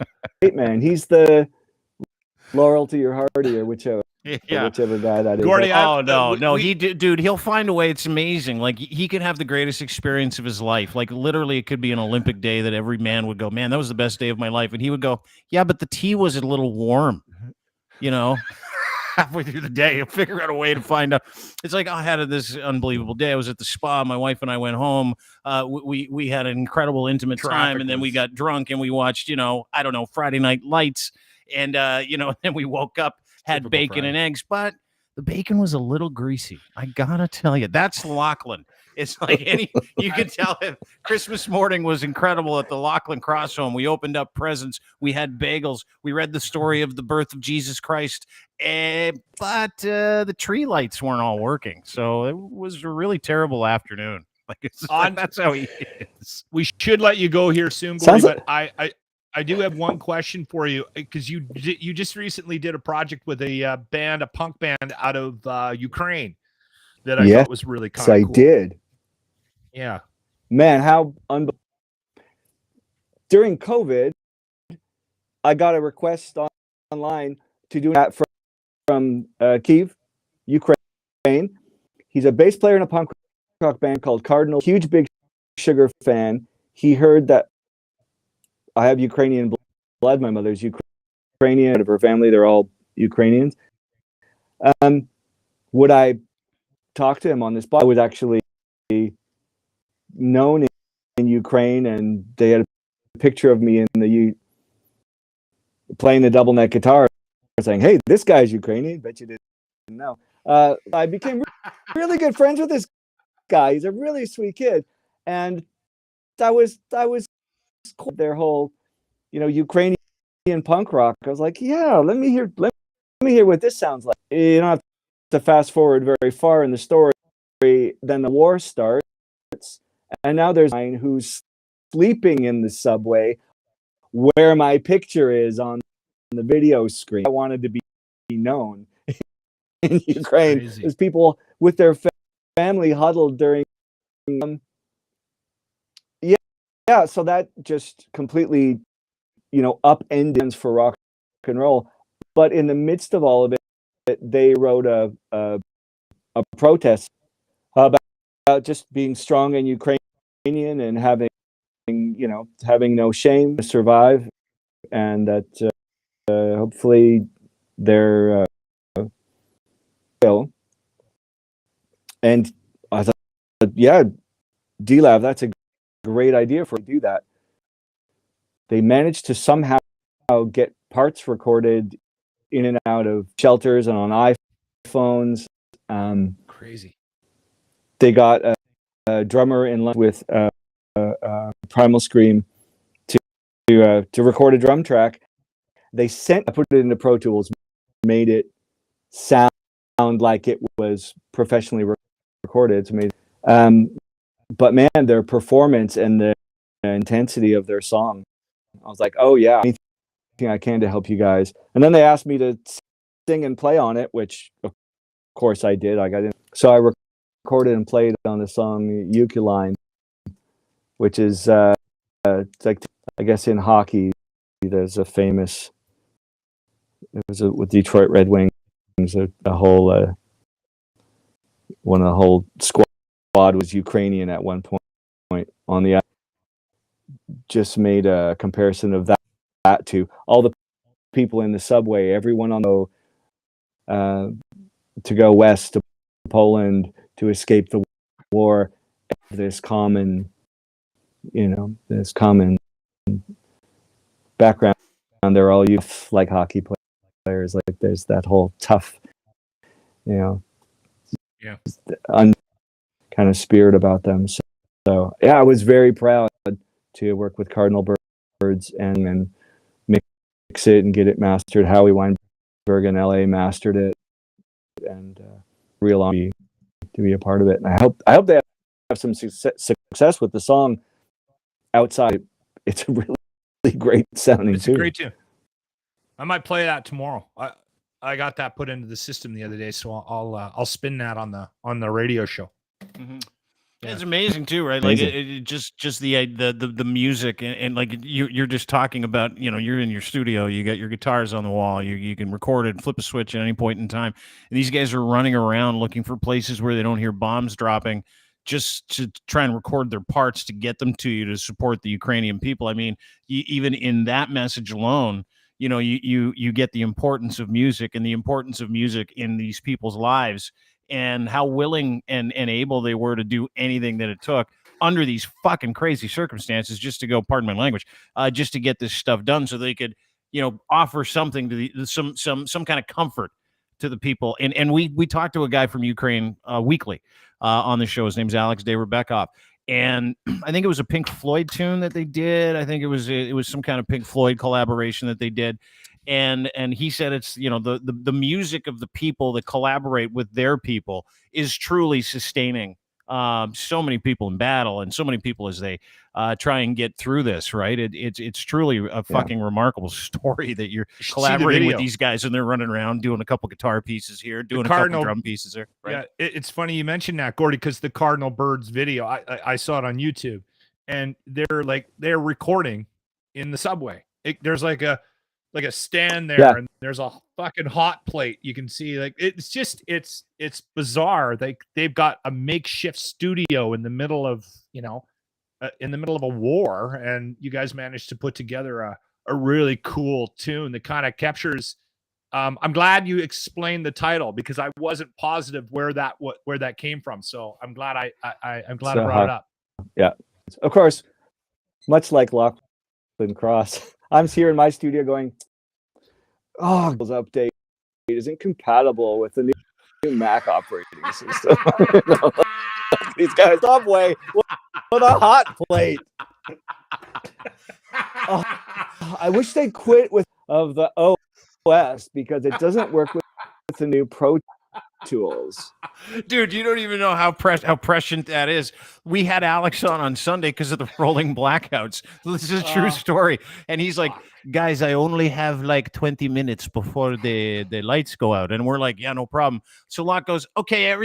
Speaker 3: man. He's the Laurel to your Hardy, or whichever guy that is.
Speaker 2: Gordy,
Speaker 1: dude, he'll find a way. It's amazing. Like he could have the greatest experience of his life. Like literally, it could be an Olympic day that every man would go, man, that was the best day of my life, and he would go, yeah, but the tea was a little warm, you know. Halfway through the day, he'll figure out a way to find out. It's like, I had this unbelievable day. I was at the spa. My wife and I went home. We had an incredible intimate time, and then we got drunk and we watched, I don't know, Friday Night Lights, and then we woke up, had bacon and eggs, but the bacon was a little greasy. I gotta tell you, that's Lochlin. It's like you can tell it. Christmas morning was incredible at the Lochlin Cross home. We opened up presents. We had bagels. We read the story of the birth of Jesus Christ. But the tree lights weren't all working. So it was a really terrible afternoon. That's how he is.
Speaker 2: We should let you go here soon, Gordy, but I do have one question for you, because you just recently did a project with a punk band out of Ukraine that I thought was really kind of cool.
Speaker 3: I did.
Speaker 2: Yeah.
Speaker 3: Man, during COVID, I got a request online to do that from Kyiv, Ukraine. He's a bass player in a punk rock band called Cardinal. Huge Big Sugar fan. He heard that I have Ukrainian blood. My mother's Ukrainian. Out of her family, they're all Ukrainians. Would I talk to him on this? I was actually known in Ukraine, and they had a picture of me in playing the double neck guitar, saying, "Hey, this guy's Ukrainian." Bet you didn't know. I became really good friends with this guy. He's a really sweet kid, and I was cool. Their whole, Ukrainian punk rock. I was like, yeah, let me hear what this sounds like. You don't have to fast forward very far in the story. Then the war starts. And now there's a guy who's sleeping in the subway where my picture is on the video screen. I wanted to be known in Ukraine. There's people with their family huddled during. So that just completely, upended for rock and roll. But in the midst of all of it, they wrote a protest about just being strong in Ukrainian and having no shame to survive, and that hopefully they're and I thought, yeah, D-Lab, that's a great idea for to do that. They managed to somehow get parts recorded in and out of shelters and on iPhones.
Speaker 2: Crazy.
Speaker 3: They got a drummer in line with Primal Scream to record a drum track. I put it into Pro Tools, made it sound like it was professionally recorded. It's amazing. But man, their performance and the intensity of their song, I was like, oh yeah, anything I can to help you guys. And then they asked me to sing and play on it, which of course I did. I got in. So I recorded and played on the song Ukuline, which is it's like, I guess in hockey there's a famous, it was with Detroit Red Wings, a whole one of the whole squad was Ukrainian at one point on the. Just made a comparison of that to all the people in the subway, everyone on the to go west to Poland to escape the war. This common background. They're all youth, like hockey players. Like there's that whole tough, kind of spirit about them. So yeah, I was very proud to work with Cardinal Birds and mix it and get it mastered. Howie Weinberg in LA mastered it, and real honor to be a part of it. And I hope they have some success with the song outside. It's a really great sounding tune.
Speaker 2: It's a great tune. I might play that tomorrow. I got that put into the system the other day, so I'll spin that on the radio show.
Speaker 1: Mm-hmm.
Speaker 2: Yeah.
Speaker 1: It's amazing too, right? Like it just the music and like you're just talking about, you know, you're in your studio, you got your guitars on the wall, you can record it, flip a switch at any point in time. And these guys are running around looking for places where they don't hear bombs dropping, just to try and record their parts to get them to you to support the Ukrainian people. I mean, even in that message alone, you know, you get the importance of music and the importance of music in these people's lives, and how willing and able they were to do anything that it took under these fucking crazy circumstances just to go, pardon my language, just to get this stuff done so they could, you know, offer something to some kind of comfort to the people. And we talked to a guy from Ukraine weekly on the show. His name's Alex de Rebekov. And I think it was a Pink Floyd tune that they did. I think it was some kind of Pink Floyd collaboration that they did. And he said it's, you know, the music of the people that collaborate with their people is truly sustaining so many people in battle and so many people as they try and get through this, right? It's truly a fucking remarkable story that you're collaborating with these guys and they're running around doing a couple guitar pieces here, doing a couple drum pieces there. Right?
Speaker 2: Yeah, it's funny you mentioned that, Gordy, because the Cardinal Birds video, I saw it on YouTube, and they're recording in the subway. There's like a stand there, and there's a fucking hot plate. You can see, like, it's bizarre. They've got a makeshift studio in the middle of, you know, in the middle of a war, and you guys managed to put together a really cool tune that kind of captures. I'm glad you explained the title, because I wasn't positive where that came from. So I'm glad I brought it up.
Speaker 3: Yeah, of course, much like Lochlin Cross. I'm here in my studio going, oh, this update isn't compatible with the new Mac operating system. These guys, Subway with a hot plate. Oh, I wish they'd quit with the OS, because it doesn't work with the new Pro Tools.
Speaker 1: Dude, you don't even know how prescient that is. We had Alex on Sunday because of the rolling blackouts. This is a true story. And he's like, guys, I only have like 20 minutes before the lights go out. And we're like, yeah, no problem. So Locke goes, okay,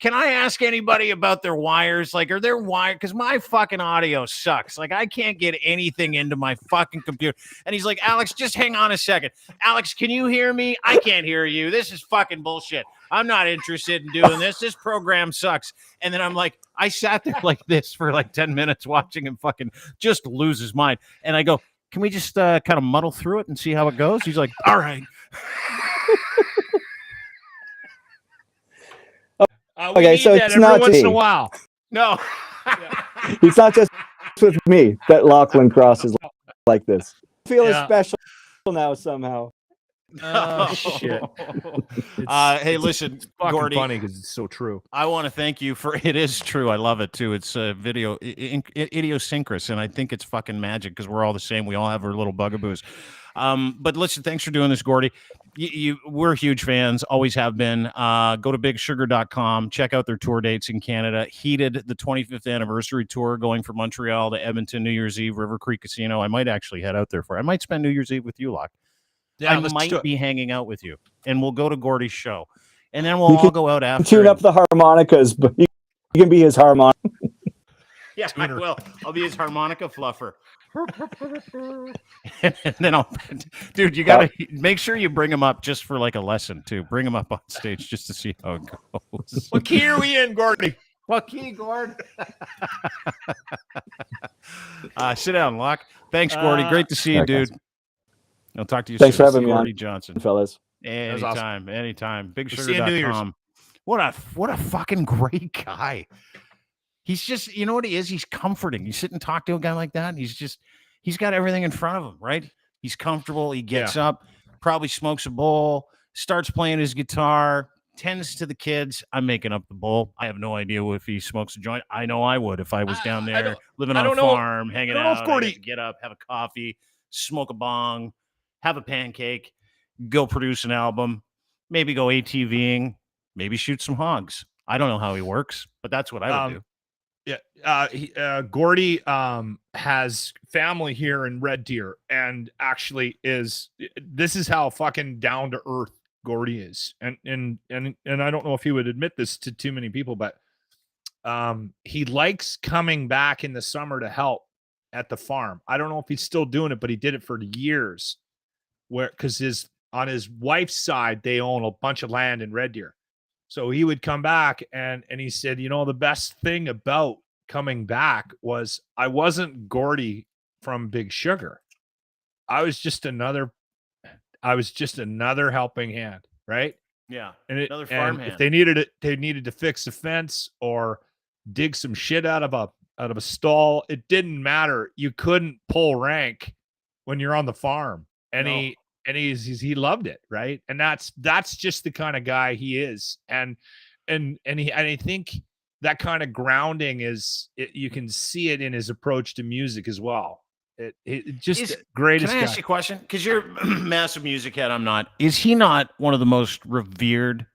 Speaker 1: can I ask anybody about their wires? Like, are there wires? Because my fucking audio sucks. Like, I can't get anything into my fucking computer. And he's like, Alex, just hang on a second. Alex, can you hear me? I can't hear you. This is fucking bullshit. I'm not interested in doing this. This program sucks. And then I'm like, I sat there like this for like 10 minutes watching him fucking just lose his mind. And I go, can we just kind of muddle through it and see how it goes? He's like, all right.
Speaker 3: Okay, so it's not
Speaker 2: once in a while.
Speaker 1: No.
Speaker 3: It's not just with me that Lochlin Cross is like this. I feel it's special now somehow.
Speaker 2: Oh shit!
Speaker 1: Hey, listen, Gordy,
Speaker 2: funny because it's so true.
Speaker 1: I want to thank you for it. Is true. I love it too. It's video idiosyncrasy, and I think it's fucking magic because we're all the same. We all have our little bugaboos. But listen, thanks for doing this, Gordy. We're huge fans, always have been. Go to bigsugar.com, check out their tour dates in Canada. Heated the 25th anniversary tour going from Montreal to Edmonton, New Year's Eve, River Creek Casino. I might actually head out there I might spend New Year's Eve with you, Locke. Yeah, I might be hanging out with you, and we'll go to Gordy's show, and then we'll all go out after.
Speaker 3: Tune up the harmonicas, but you can be his harmonica.
Speaker 1: Yeah, I will. I'll be his harmonica fluffer. And then dude, you gotta make sure you bring him up just for like a lesson too. Bring him up on stage just to see how it goes.
Speaker 2: What key are we in, Gordy?
Speaker 1: What key, Gord? Sit down, Locke. Thanks, Gordy. Great to see you, dude. I'll talk to you soon.
Speaker 3: Thanks for having me
Speaker 1: Gordie
Speaker 3: on,
Speaker 1: Johnson.
Speaker 3: Fellas.
Speaker 1: Anytime, anytime. BigSugar.com. What a fucking great guy. He's just, you know what he is? He's comforting. You sit and talk to a guy like that, and he's got everything in front of him, right? He's comfortable. He gets up, probably smokes a bowl, starts playing his guitar, tends to the kids. I'm making up the bowl. I have no idea if he smokes a joint. I know I would if I was down there living on a farm, hanging out. Gordy, get up, have a coffee, smoke a bong, have a pancake, go produce an album, maybe go ATVing, maybe shoot some hogs. I don't know how he works, but that's what I would do.
Speaker 2: Yeah. Gordy has family here in Red Deer, and actually this is how fucking down to earth Gordy is. And I don't know if he would admit this to too many people, but he likes coming back in the summer to help at the farm. I don't know if he's still doing it, but he did it for years, because on his wife's side, they own a bunch of land in Red Deer. So he would come back and he said, the best thing about coming back was I wasn't Gordy from Big Sugar. I was just another helping hand, right?
Speaker 1: Yeah.
Speaker 2: Another
Speaker 1: farm hand.
Speaker 2: If they needed to fix a fence or dig some shit out of a stall, it didn't matter. You couldn't pull rank when you're on the farm. And
Speaker 1: No.
Speaker 2: he loved it, right? And that's just the kind of guy he is. And I think that kind of grounding you can see it in his approach to music as well. It just greatest.
Speaker 1: Can I ask you a question? Because you're a massive music head, I'm not. Is he not one of the most revered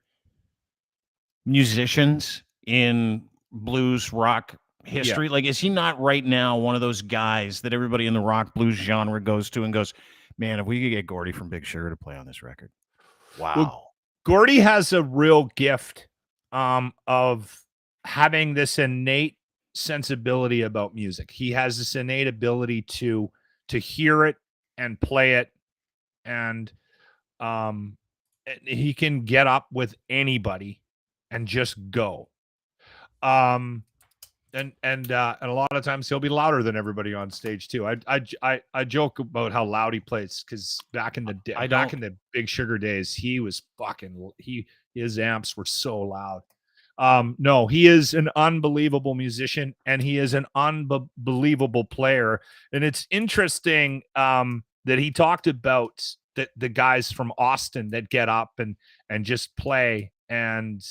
Speaker 1: musicians in blues rock history? Like, is he not right now one of those guys that everybody in the rock blues genre goes to and goes, man, if we could get Gordy from Big Sugar to play on this record? Wow.
Speaker 2: Well, Gordy has a real gift of having this innate sensibility about music. He has this innate ability to hear it and play it, and he can get up with anybody and just go. And a lot of times he'll be louder than everybody on stage too. I joke about how loud he plays, because back in the Big Sugar days, he was his amps were so loud. No, he is an unbelievable musician, and he is an unbelievable player. And it's interesting that he talked about the guys from Austin that get up and just play. And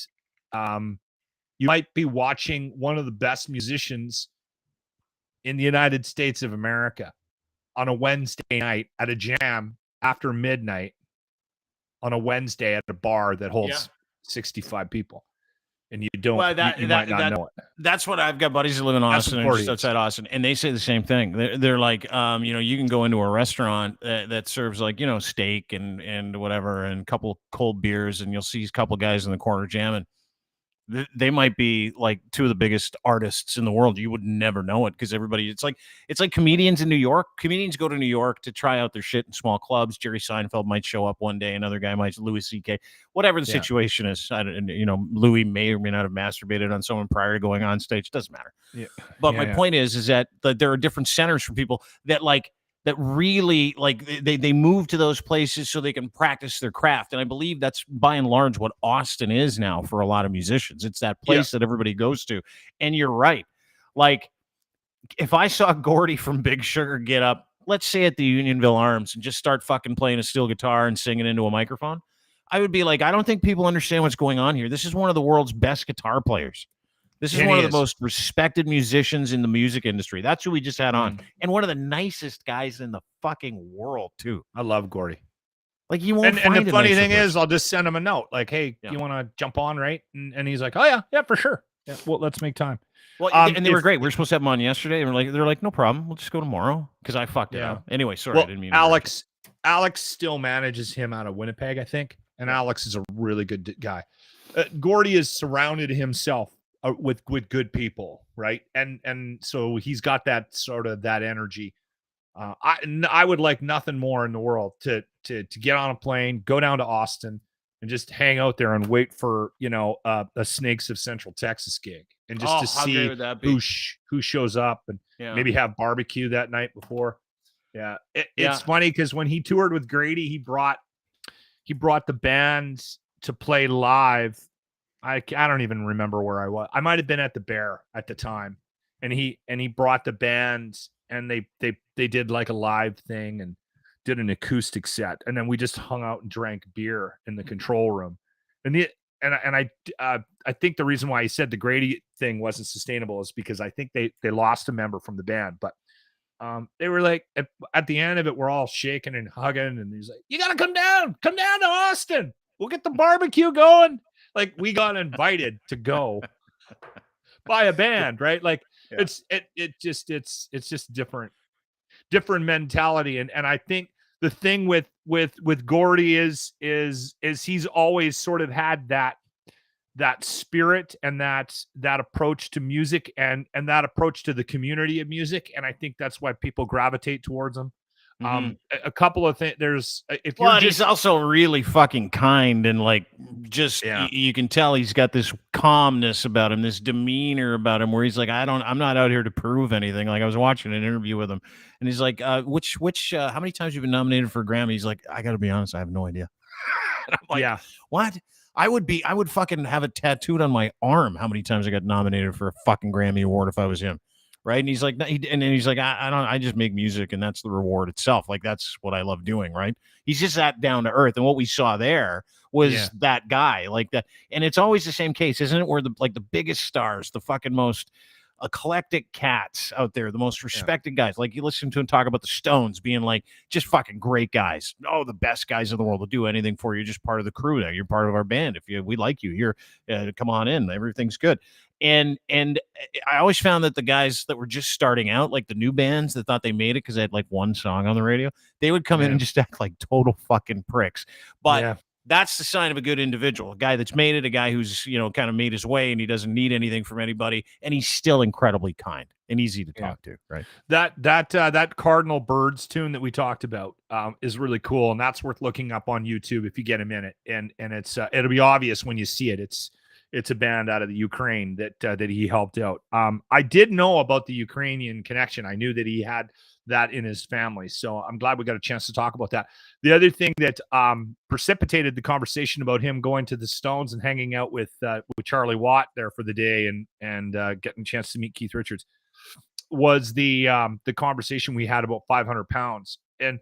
Speaker 2: you might be watching one of the best musicians in the United States of America on a Wednesday night at a jam after midnight on a Wednesday at a bar that holds 65 people. And you don't, you might not know it.
Speaker 1: That's what I've got buddies who live in Austin and just outside Austin, and they say the same thing. They're like, you can go into a restaurant that serves like, steak and whatever, and a couple cold beers, and you'll see a couple guys in the corner jamming. They might be like two of the biggest artists in the world. You would never know it, because it's like comedians in New York. Comedians go to New York to try out their shit in small clubs. Jerry Seinfeld might show up one day. Another guy might, Louis C.K., whatever the situation is. Louis may or may not have masturbated on someone prior to going on stage. It doesn't matter. Yeah. But my point is that there are different centers for people that really like they move to those places so they can practice their craft. And I believe that's by and large what Austin is now for a lot of musicians. It's that place that everybody goes to. And you're right. Like, if I saw Gordy from Big Sugar get up, let's say at the Unionville Arms, and just start fucking playing a steel guitar and singing into a microphone, I would be like, I don't think people understand what's going on here. This is one of the world's best guitar players. This is one of the most respected musicians in the music industry. That's who we just had on. And one of the nicest guys in the fucking world, too.
Speaker 2: I love Gordy.
Speaker 1: Like, you won't find
Speaker 2: and the funny thing is, I'll just send him a note. Like, hey, you want to jump on, right? And he's like, oh, yeah, for sure. Yeah, well, let's make time.
Speaker 1: Well, and they were great. We were supposed to have them on yesterday. And they're like, no problem. We'll just go tomorrow, because I fucked it up. Anyway, sorry, I didn't mean
Speaker 2: Alex still manages him out of Winnipeg, I think. And Alex is a really good guy. Gordy has surrounded himself with good people, right? And so he's got that sort of that energy. I would like nothing more in the world to get on a plane, go down to Austin, and just hang out there and wait for a Snakes of Central Texas gig, and just to see who shows up, and maybe have barbecue that night before. Yeah, it's funny because when he toured with Grady, he brought the band to play live. I don't even remember where I was. I might have been at the Bear at the time, and he brought the band, and they did like a live thing and did an acoustic set, and then we just hung out and drank beer in the control room. And I think the reason why he said the Grady thing wasn't sustainable is because I think they lost a member from the band, but they were like at the end of it, we're all shaking and hugging, and he's like, "You gotta come down to Austin. We'll get the barbecue going." Like, we got invited to go, by a band, right? Like
Speaker 1: Yeah.
Speaker 2: it's just different mentality. And I think the thing with Gordy is he's always sort of had that spirit and that approach to music and that approach to the community of music. And I think that's why people gravitate towards him. A couple of things. There's if you're
Speaker 1: Well, he's also really fucking kind and like just
Speaker 2: Yeah.
Speaker 1: you can tell he's got this calmness about him, this demeanor about him, where he's like, I'm not out here to prove anything. Like I was watching an interview with him, and he's like, which how many times have you been nominated for a Grammy? He's like, I got to be honest, I have no idea. And I'm like,
Speaker 2: Yeah.
Speaker 1: what? I would fucking have it tattooed on my arm how many times I got nominated for a fucking Grammy award if I was him. Right. And he's like, and then he's like, I just make music and that's the reward itself. Like, that's what I love doing. Right. He's just that down to earth. And what we saw there was that guy like that. And it's always the same case, isn't it? Where the biggest stars, the fucking most eclectic cats out there, the most respected guys, like you listen to him talk about the Stones being like just fucking great guys. Oh, the best guys in the world will do anything for you. You're just part of the crew now. You're part of our band. We like you, you're come on in. Everything's good. And I always found that the guys that were just starting out, like the new bands that thought they made it because they had like one song on the radio, they would come in and just act like total fucking pricks. But that's the sign of a good individual, a guy that's made it, a guy who's, kind of made his way and he doesn't need anything from anybody. And he's still incredibly kind and easy to talk to. Right.
Speaker 2: That Cardinal Birds tune that we talked about is really cool. And that's worth looking up on YouTube if you get a minute. And it's it'll be obvious when you see it. It's a band out of the Ukraine that he helped out. I did know about the Ukrainian connection. I knew that he had that in his family. So I'm glad we got a chance to talk about that. The other thing that precipitated the conversation about him going to the Stones and hanging out with Charlie Watt there for the day and getting a chance to meet Keith Richards was the conversation we had about 500 pounds. And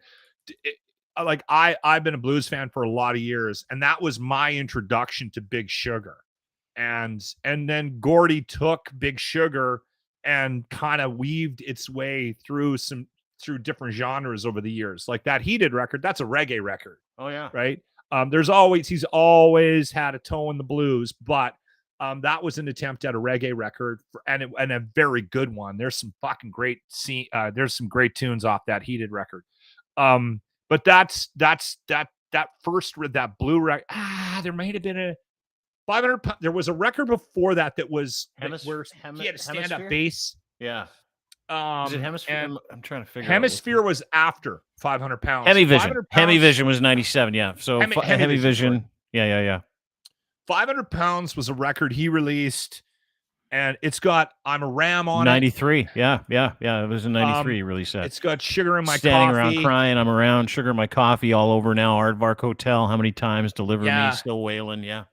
Speaker 2: I've been a blues fan for a lot of years, and that was my introduction to Big Sugar. And then Gordy took Big Sugar and kind of weaved its way through different genres over the years. Like that Heated record, that's a reggae record.
Speaker 1: Oh yeah.
Speaker 2: Right. He's always had a toe in the blues, but that was an attempt at a reggae record and a very good one. There's some fucking great there's some great tunes off that Heated record. But that blue record. There might have been a 500. There was a record before that was where he had a stand-up bass.
Speaker 1: Yeah. Is it Hemisphere? I'm trying to figure
Speaker 2: Hemisphere was after 500 pounds.
Speaker 1: Hemivision was 97. Yeah. So Hemivision. Yeah.
Speaker 2: 500 pounds was a record he released, and it's got I'm a Ram on
Speaker 1: 93. It. 93. Yeah. It was in 93 he released that.
Speaker 2: It's got Sugar in My
Speaker 1: Standing
Speaker 2: Coffee.
Speaker 1: Around Crying, I'm Around, Sugar in My Coffee, All Over Now, Aardvark Hotel, How Many Times, Deliver Me, Still Wailing. Yeah.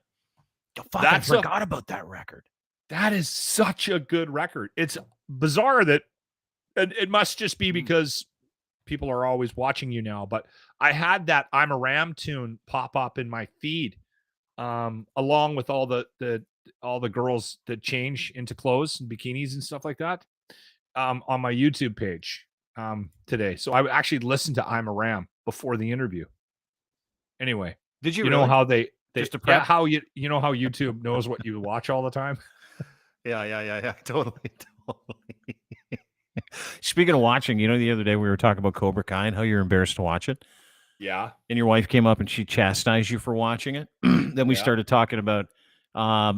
Speaker 1: I forgot about that record.
Speaker 2: That is such a good record. It's bizarre that it must just be because people are always watching you now, but I had that I'm a Ram tune pop up in my feed, along with all the girls that change into clothes and bikinis and stuff like that, on my YouTube page today. So I actually listened to I'm a Ram before the interview. Anyway,
Speaker 1: did you
Speaker 2: know how they
Speaker 1: just to prep?
Speaker 2: How you know how YouTube knows what you watch all the time?
Speaker 1: Yeah. Totally. Speaking of watching, the other day we were talking about Cobra Kai and how you're embarrassed to watch it.
Speaker 2: Yeah.
Speaker 1: And your wife came up and she chastised you for watching it. Then we started talking about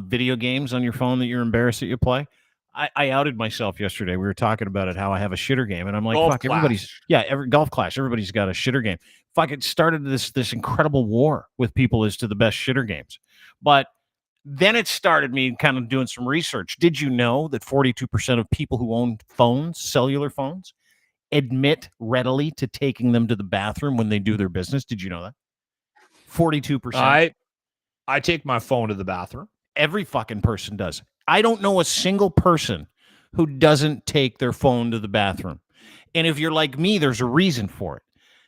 Speaker 1: video games on your phone that you're embarrassed that you play. I outed myself yesterday. We were talking about it, how I have a shitter game. And I'm like, Golf Clash. Everybody's got a shitter game. Fuck, it started this incredible war with people as to the best shitter games. But then it started me kind of doing some research. Did you know that 42% of people who own phones, cellular phones, admit readily to taking them to the bathroom when they do their business? Did you know that? 42%.
Speaker 2: I take my phone to the bathroom.
Speaker 1: Every fucking person does. I don't know a single person who doesn't take their phone to the bathroom. And if you're like me, there's a reason for it.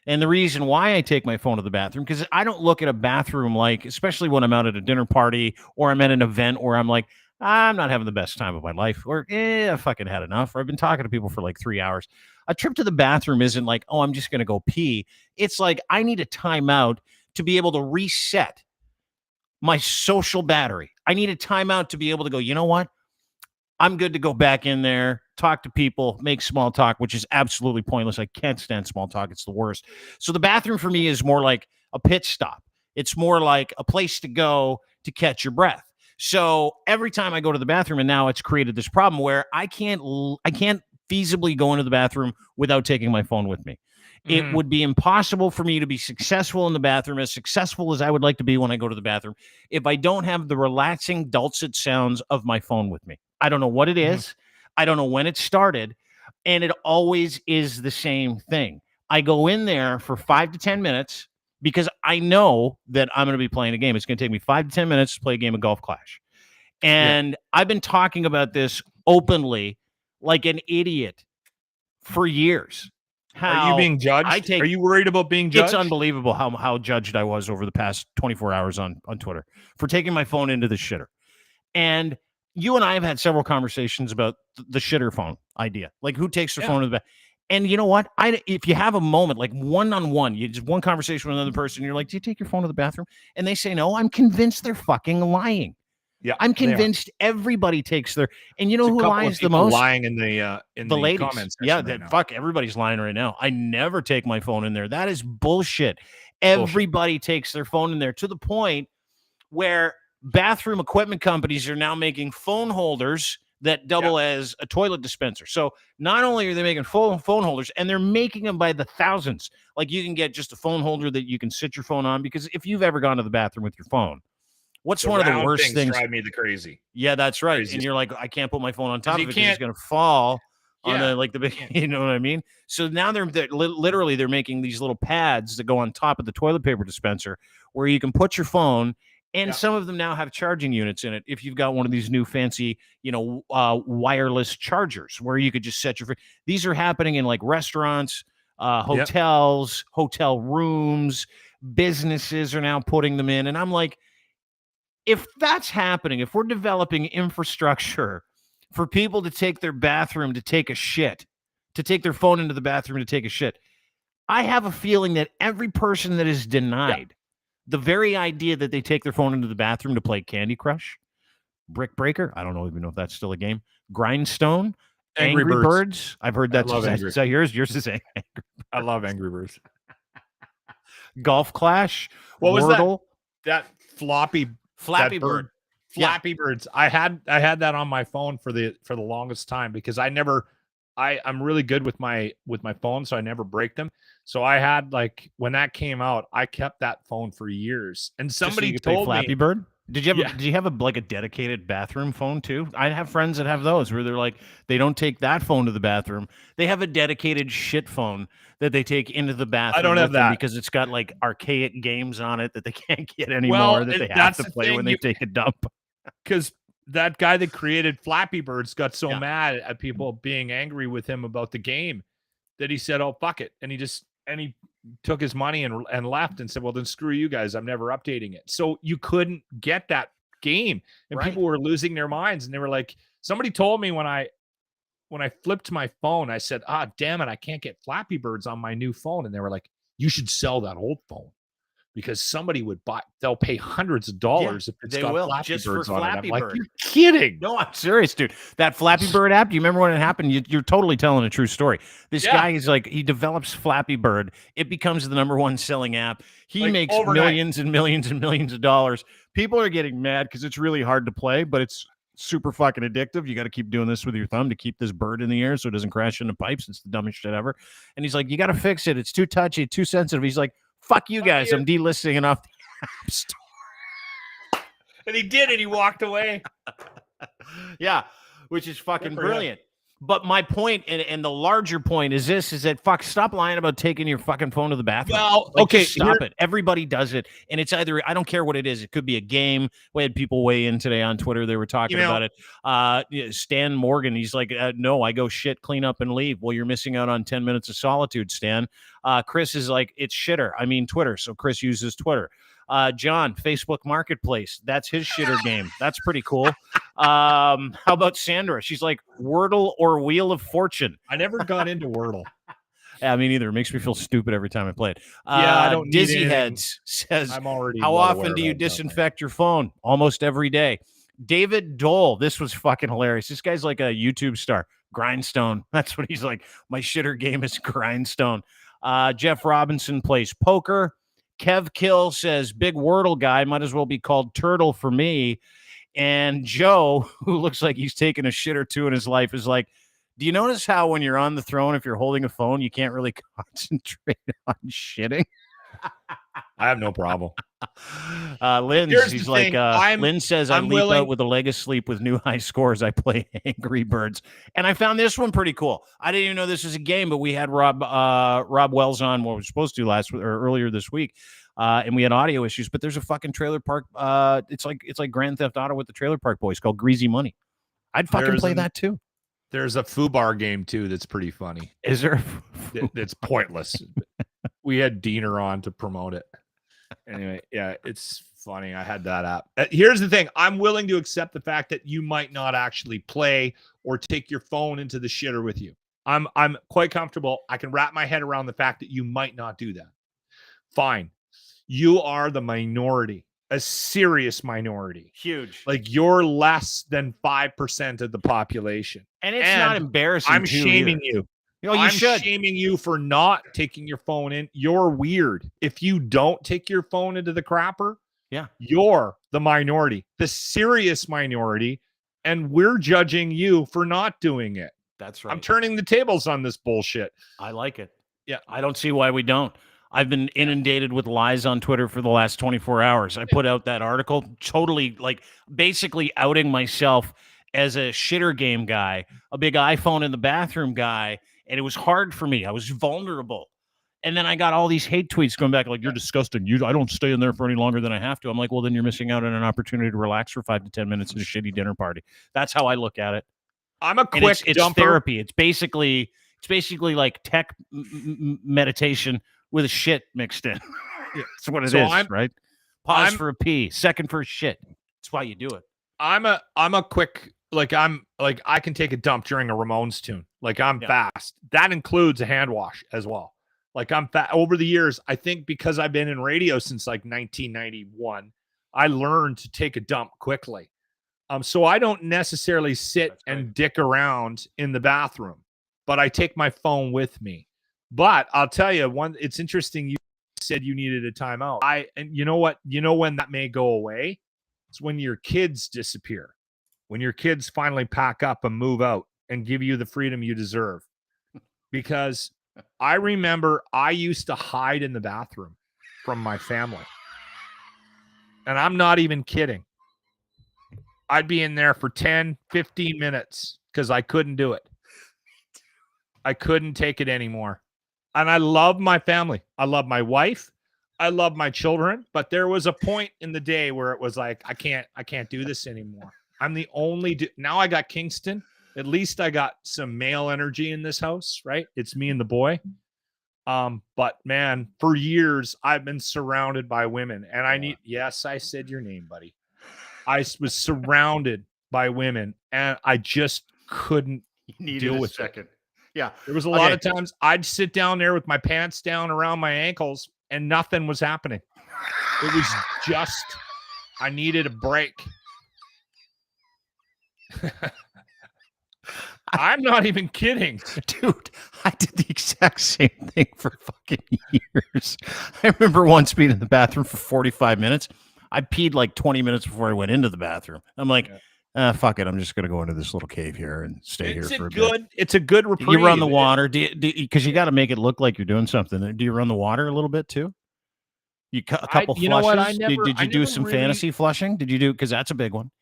Speaker 1: And the reason why I take my phone to the bathroom, because I don't look at a bathroom like, especially when I'm out at a dinner party or I'm at an event where I'm like, I'm not having the best time of my life, or I fucking had enough, or I've been talking to people for like 3 hours. A trip to the bathroom isn't like, oh, I'm just going to go pee. It's like, I need a timeout to be able to reset my social battery. I need a timeout to be able to go, you know what? I'm good to go back in there, talk to people, make small talk, which is absolutely pointless. I can't stand small talk. It's the worst. So the bathroom for me is more like a pit stop. It's more like a place to go to catch your breath. So every time I go to the bathroom, and now it's created this problem where I can't feasibly go into the bathroom without taking my phone with me. It would be impossible for me to be successful in the bathroom, as successful as I would like to be when I go to the bathroom, if I don't have the relaxing, dulcet sounds of my phone with me. I don't know what it is. I don't know when it started. And it always is the same thing. I go in there for 5 to 10 minutes because I know that I'm going to be playing a game. It's going to take me 5 to 10 minutes to play a game of Golf Clash. And I've been talking about this openly like an idiot for years.
Speaker 2: Are you being judged? Are you worried about being judged?
Speaker 1: It's unbelievable how judged I was over the past 24 hours on Twitter for taking my phone into the shitter. And you and I have had several conversations about the shitter phone idea, like who takes their phone to the back. And you know what? If you have a moment, like one-on-one, you just one conversation with another person, you're like, do you take your phone to the bathroom? And they say no. I'm convinced they're fucking lying.
Speaker 2: Yeah,
Speaker 1: I'm convinced everybody takes their. And you know who lies the most?
Speaker 2: Lying in the
Speaker 1: ladies.
Speaker 2: Comments.
Speaker 1: Yeah, fuck, everybody's lying right now. I never take my phone in there. That is bullshit. Everybody takes their phone in there, to the point where bathroom equipment companies are now making phone holders that double as a toilet dispenser. So not only are they making phone holders, and they're making them by the thousands. Like you can get just a phone holder that you can sit your phone on, because if you've ever gone to the bathroom with your phone, what's one of the worst things?
Speaker 2: Drive me the crazy.
Speaker 1: Yeah, that's right. Crazy. And you're like, I can't put my phone on top of it because it's going to fall on the big, you know what I mean? So now they're literally making these little pads that go on top of the toilet paper dispenser where you can put your phone. And some of them now have charging units in it. If you've got one of these new fancy, wireless chargers where you could just set your. These are happening in like restaurants, hotels, hotel rooms, businesses are now putting them in. And I'm like, if that's happening, if we're developing infrastructure for people to take their bathroom to take a shit, to take their phone into the bathroom to take a shit, I have a feeling that every person that is denied the very idea that they take their phone into the bathroom to play Candy Crush, Brick Breaker, I don't even know if that's still a game, Grindstone, Angry Birds. I've heard that's is that yours? Yours is Angry Birds.
Speaker 2: I love Angry Birds.
Speaker 1: Golf Clash.
Speaker 2: What
Speaker 1: Wordle.
Speaker 2: Was that Flappy Bird. Flappy Birds. I had that on my phone for the longest time because I'm really good with my phone, so I never break them. So I had, like, when that came out, I kept that phone for years. And somebody told
Speaker 1: Flappy
Speaker 2: me,
Speaker 1: Bird. Did you have a dedicated bathroom phone too? I have friends that have those where they're like, they don't take that phone to the bathroom. They have a dedicated shit phone that they take into the bathroom.
Speaker 2: I don't have that
Speaker 1: because it's got like archaic games on it that they can't get anymore, that they have to play when they take a dump.
Speaker 2: Because that guy that created Flappy Birds got so mad at people being angry with him about the game that he said, "Oh, fuck it," and he took his money and left and said, "Well, then screw you guys. I'm never updating it." So you couldn't get that game, and people were losing their minds. And they were like, somebody told me when I flipped my phone, I said, damn it, I can't get Flappy Birds on my new phone. And they were like, you should sell that old phone. Because somebody would they'll pay hundreds of dollars if it's got Flappy Birds on it. I'm like, you're kidding.
Speaker 1: No, I'm serious, dude. That Flappy Bird app, do you remember when it happened? You're totally telling a true story. This guy is like, he develops Flappy Bird. It becomes the #1 selling app. He makes millions and millions and millions of dollars. People are getting mad because it's really hard to play, but it's super fucking addictive. You got to keep doing this with your thumb to keep this bird in the air so it doesn't crash into pipes. It's the dumbest shit ever. And he's like, you got to fix it. It's too touchy, too sensitive. He's like, fuck you guys. I'm delisting it off the App Store.
Speaker 2: And he did it. He walked away.
Speaker 1: Yeah, which is fucking brilliant. But my point, and the larger point is that stop lying about taking your fucking phone to the bathroom.
Speaker 2: Well, okay,
Speaker 1: stop it. Everybody does it, and it's either, I don't care what it is. It could be a game. We had people weigh in today on Twitter. They were talking about it. Stan Morgan, he's like, no, I go shit, clean up, and leave. Well, you're missing out on 10 minutes of solitude, Stan. Chris is like, it's shitter. I mean Twitter, so Chris uses Twitter. John, Facebook Marketplace. That's his shitter game. That's pretty cool. How about Sandra? She's like, Wordle or Wheel of Fortune.
Speaker 2: I never got into Wordle.
Speaker 1: Yeah, me neither. It makes me feel stupid every time I play it.
Speaker 2: I don't
Speaker 1: Dizzy Heads says,
Speaker 2: I'm already
Speaker 1: how often do you disinfect your phone? Almost every day. David Dole. This was fucking hilarious. This guy's like a YouTube star. Grindstone. That's what he's like. My shitter game is Grindstone. Jeff Robinson plays poker. Kev Kill says, big Wordle guy, might as well be called Turtle for me. And Joe, who looks like he's taken a shit or two in his life, is like, do you notice how when you're on the throne, if you're holding a phone, you can't really concentrate on shitting?
Speaker 2: I have no problem.
Speaker 1: Lynn, he's like, Lynn says,
Speaker 2: I'm
Speaker 1: leap
Speaker 2: willing
Speaker 1: out with a leg asleep with new high scores. I play Angry Birds. And I found this one pretty cool. I didn't even know this was a game, but we had Rob Wells on what we were supposed to earlier this week. And we had audio issues, but there's a fucking trailer park. It's like Grand Theft Auto with the Trailer Park Boys called Greasy Money. I'd fucking play that too.
Speaker 2: There's a FUBAR game too that's pretty funny.
Speaker 1: Is there?
Speaker 2: It's pointless. We had Diener on to promote it. Anyway, yeah, it's funny. I had that app. Here's the thing. I'm willing to accept the fact that you might not actually play or take your phone into the shitter with you. I'm quite comfortable. I can wrap my head around the fact that you might not do that. Fine. You are the minority, a serious minority.
Speaker 1: Huge.
Speaker 2: Like you're less than 5% of the population.
Speaker 1: And it's not embarrassing.
Speaker 2: I'm shaming you.
Speaker 1: I'm
Speaker 2: shaming you for not taking your phone in. You're weird. If you don't take your phone into the crapper, you're the minority, the serious minority, and we're judging you for not doing it.
Speaker 1: That's right.
Speaker 2: I'm turning the tables on this bullshit.
Speaker 1: I like it.
Speaker 2: Yeah.
Speaker 1: I don't see why we don't. I've been inundated with lies on Twitter for the last 24 hours. I put out that article, totally like basically outing myself as a shitter game guy, a big iPhone in the bathroom guy. And it was hard for me. I was vulnerable. And then I got all these hate tweets going back like, you're disgusting. I don't stay in there for any longer than I have to. I'm like, well, then you're missing out on an opportunity to relax for 5 to 10 minutes at a shitty dinner party. That's how I look at it.
Speaker 2: I'm a quick
Speaker 1: it's therapy. It's basically like tech meditation with a shit mixed in. That's what it is, right? Pause for a pee, second for a shit. That's why you do it.
Speaker 2: I'm a quick, I can take a dump during a Ramones tune. Like I'm fast. That includes a hand wash as well. Like I'm fast. Over the years, I think because I've been in radio since like 1991, I learned to take a dump quickly. So I don't necessarily sit and dick around in the bathroom, but I take my phone with me. But I'll tell you it's interesting. You said you needed a timeout. And you know what? You know when that may go away? It's when your kids disappear. When your kids finally pack up and move out and give you the freedom you deserve. Because I remember I used to hide in the bathroom from my family. And I'm not even kidding. I'd be in there for 10, 15 minutes because I couldn't do it. I couldn't take it anymore. And I love my family. I love my wife. I love my children. But there was a point in the day where it was like, I can't do this anymore. I'm the only now I got Kingston. At least I got some male energy in this house, right? It's me and the boy. But man, for years I've been surrounded by women, and yes, I said your name, buddy. I was surrounded by women, and I just couldn't deal with it.
Speaker 1: Yeah.
Speaker 2: There was a lot of times I'd sit down there with my pants down around my ankles and nothing was happening. It was just, I needed a break. I'm not even kidding.
Speaker 1: Dude, I did the exact same thing for fucking years. I remember once being in the bathroom for 45 minutes. I peed like 20 minutes before I went into the bathroom. I'm like, fuck it. I'm just going to go into this little cave here and stay here for a bit.
Speaker 2: It's a good reprieve.
Speaker 1: You run the water because you got to make it look like you're doing something. Do you run the water a little bit too? A couple flushes?
Speaker 2: You know what?
Speaker 1: Did you do some fantasy flushing? Did you do? Because that's a big one.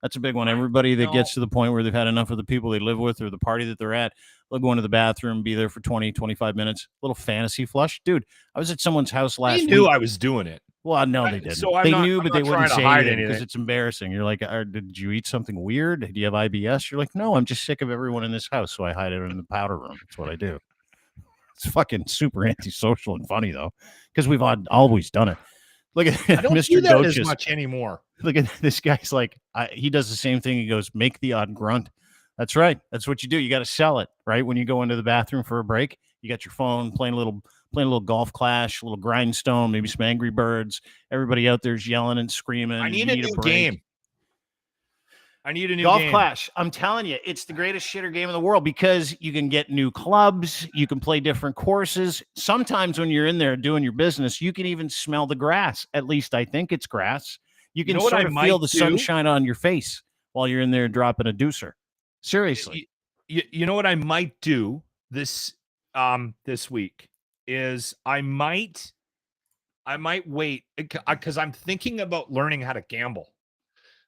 Speaker 1: That's a big one. Everybody that gets to the point where they've had enough of the people they live with or the party that they're at, they'll go into the bathroom, be there for 20, 25 minutes. Little fantasy flush. Dude, I was at someone's house last week.
Speaker 2: They knew I was doing it.
Speaker 1: Well, no, they didn't.
Speaker 2: So
Speaker 1: they knew, but they wouldn't say anything because
Speaker 2: anything.
Speaker 1: it's embarrassing. You're like, did you eat something weird? Do you have IBS? You're like, no, I'm just sick of everyone in this house, so I hide it in the powder room. That's what I do. It's fucking super antisocial and funny, though, because we've always done it. Look at Mr.
Speaker 2: do that
Speaker 1: Goches.
Speaker 2: as much anymore.
Speaker 1: Look at this guy's like, he does the same thing. He goes, make the odd grunt. That's right. That's what you do. You got to sell it, right? When you go into the bathroom for a break, you got your phone playing a little golf clash, a little grindstone, maybe some Angry Birds. Everybody out there's yelling and screaming.
Speaker 2: I need a new game. I need a new
Speaker 1: Golf
Speaker 2: game.
Speaker 1: Clash. I'm telling you, it's the greatest shitter game in the world because you can get new clubs, you can play different courses. Sometimes when you're in there doing your business, you can even smell the grass. At least I think it's grass. You can
Speaker 2: know what
Speaker 1: sort
Speaker 2: I
Speaker 1: of
Speaker 2: might
Speaker 1: feel the
Speaker 2: do?
Speaker 1: sunshine on your face while you're in there dropping a deucer. Seriously.
Speaker 2: You know what I might do this week is I might wait because I'm thinking about learning how to gamble.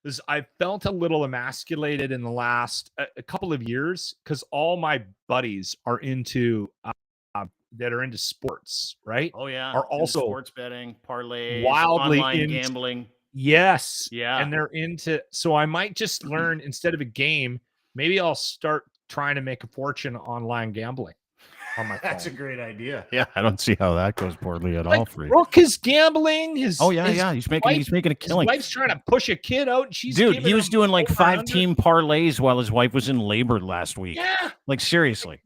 Speaker 2: Because I felt a little emasculated in the last a couple of years because all my buddies are into that are into sports, right?
Speaker 1: Oh yeah.
Speaker 2: Are also
Speaker 1: sports betting, parlays,
Speaker 2: wildly
Speaker 1: online gambling.
Speaker 2: Yes.
Speaker 1: Yeah.
Speaker 2: And they're into, so I might just learn instead of a game, maybe I'll start trying to make a fortune online gambling on my phone.
Speaker 1: That's a great idea. Yeah, I don't see how that goes poorly at all for you.
Speaker 2: Brooke is gambling. He's
Speaker 1: making a killing.
Speaker 2: His wife's trying to push a kid out. And she's
Speaker 1: Dude, he was doing like
Speaker 2: 5
Speaker 1: 5-team parlays while his wife was in labor last week.
Speaker 2: Yeah.
Speaker 1: Like seriously.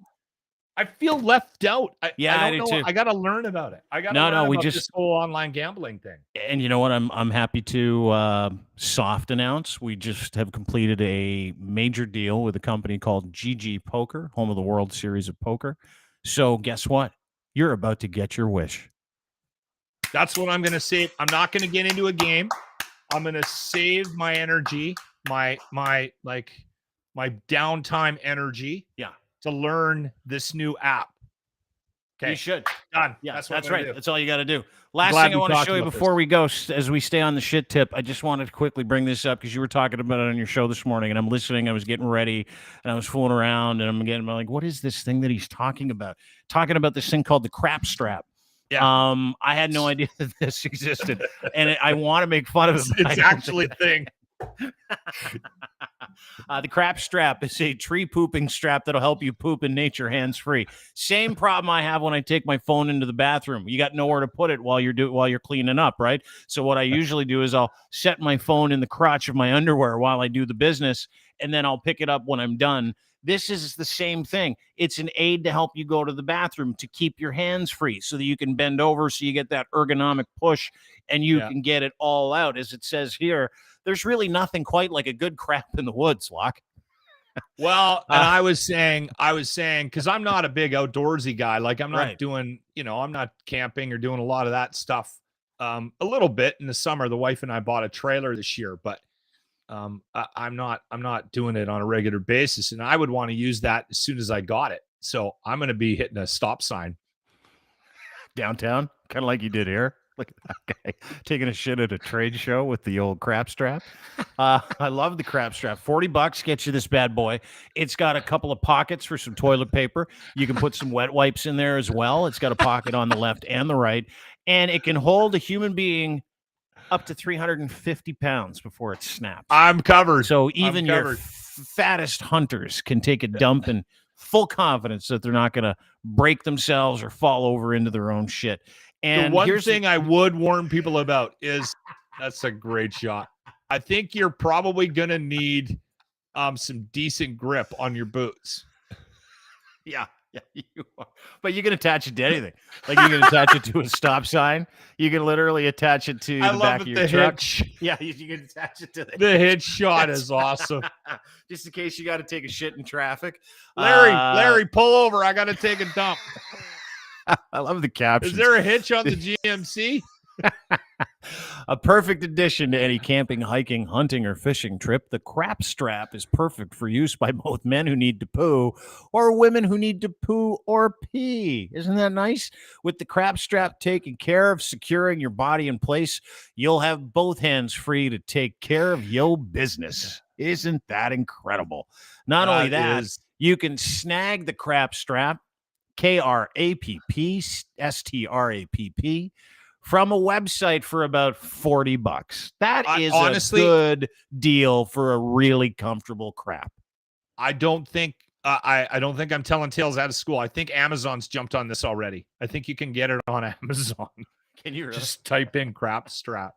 Speaker 2: I feel left out. I
Speaker 1: do
Speaker 2: don't know.
Speaker 1: too.
Speaker 2: I got to learn about it. I got to learn about this whole online gambling thing.
Speaker 1: And you know what? I'm happy to soft announce we just have completed a major deal with a company called GG Poker, home of the World Series of Poker. So guess what? You're about to get your wish.
Speaker 2: That's what I'm going to save. I'm not going to get into a game. I'm going to save my energy, my downtime energy.
Speaker 1: Yeah.
Speaker 2: To learn this new app. Okay.
Speaker 1: You should.
Speaker 2: Done.
Speaker 1: Yeah, that's right. That's all you got to do. Last
Speaker 2: Glad
Speaker 1: thing I
Speaker 2: we
Speaker 1: want to
Speaker 2: talked
Speaker 1: show you
Speaker 2: about
Speaker 1: before we go, as we stay on the shit tip, I just wanted to quickly bring this up because you were talking about it on your show this morning, and I'm listening. I was getting ready, and I was fooling around, and I'm like, what is this thing that he's talking about? Talking about this thing called the crap strap.
Speaker 2: Yeah.
Speaker 1: I had no idea that this existed, and I want to make fun of it.
Speaker 2: It's actually a thing.
Speaker 1: The crap strap is a tree pooping strap that'll help you poop in nature hands-free. Same problem I have when I take my phone into the bathroom. You got nowhere to put it while you're cleaning up, right? So what I usually do is I'll set my phone in the crotch of my underwear while I do the business, and then I'll pick it up when I'm done. This is the same thing. It's an aid to help you go to the bathroom to keep your hands free so that you can bend over so you get that ergonomic push and you can get it all out. As it says here, there's really nothing quite like a good crap in the woods, Loch.
Speaker 2: Well, and I was saying, because I'm not a big outdoorsy guy. Like I'm not doing, I'm not camping or doing a lot of that stuff. A little bit in the summer. The wife and I bought a trailer this year, but I'm not doing it on a regular basis. And I would want to use that as soon as I got it. So I'm going to be hitting a stop sign
Speaker 1: downtown, kind of like you did here. Look at that guy taking a shit at a trade show with the old crap strap. I love the crap strap. $40 gets you this bad boy. It's got a couple of pockets for some toilet paper. You can put some wet wipes in there as well. It's got a pocket on the left and the right. And it can hold a human being up to 350 pounds before it snaps.
Speaker 2: I'm covered.
Speaker 1: So even your fattest hunters can take a dump in full confidence that they're not going to break themselves or fall over into their own shit. And
Speaker 2: the one thing I would warn people about is that's a great shot. I think you're probably going to need some decent grip on your boots.
Speaker 1: Yeah, you are. But you can attach it to anything. Like you can attach it to a stop sign. You can literally attach it to the back of your truck. Yeah, you can attach it to
Speaker 2: the hitch shot is awesome.
Speaker 1: Just in case you got to take a shit in traffic.
Speaker 2: Larry, pull over. I got to take a dump.
Speaker 1: I love the captions.
Speaker 2: Is there a hitch on the GMC?
Speaker 1: A perfect addition to any camping, hiking, hunting, or fishing trip, the crap strap is perfect for use by both men who need to poo or women who need to poo or pee. Isn't that nice? With the crap strap taking care of securing your body in place, you'll have both hands free to take care of your business. Isn't that incredible? Not only that, you can snag the crap strap, KRAPPSTRAPP, from a website for about $40. That is honestly a good deal for a really comfortable crap.
Speaker 2: I don't think I don't think I'm telling tales out of school. I think Amazon's jumped on this already. I think you can get it on Amazon.
Speaker 1: Can you really?
Speaker 2: Just type in crap strap?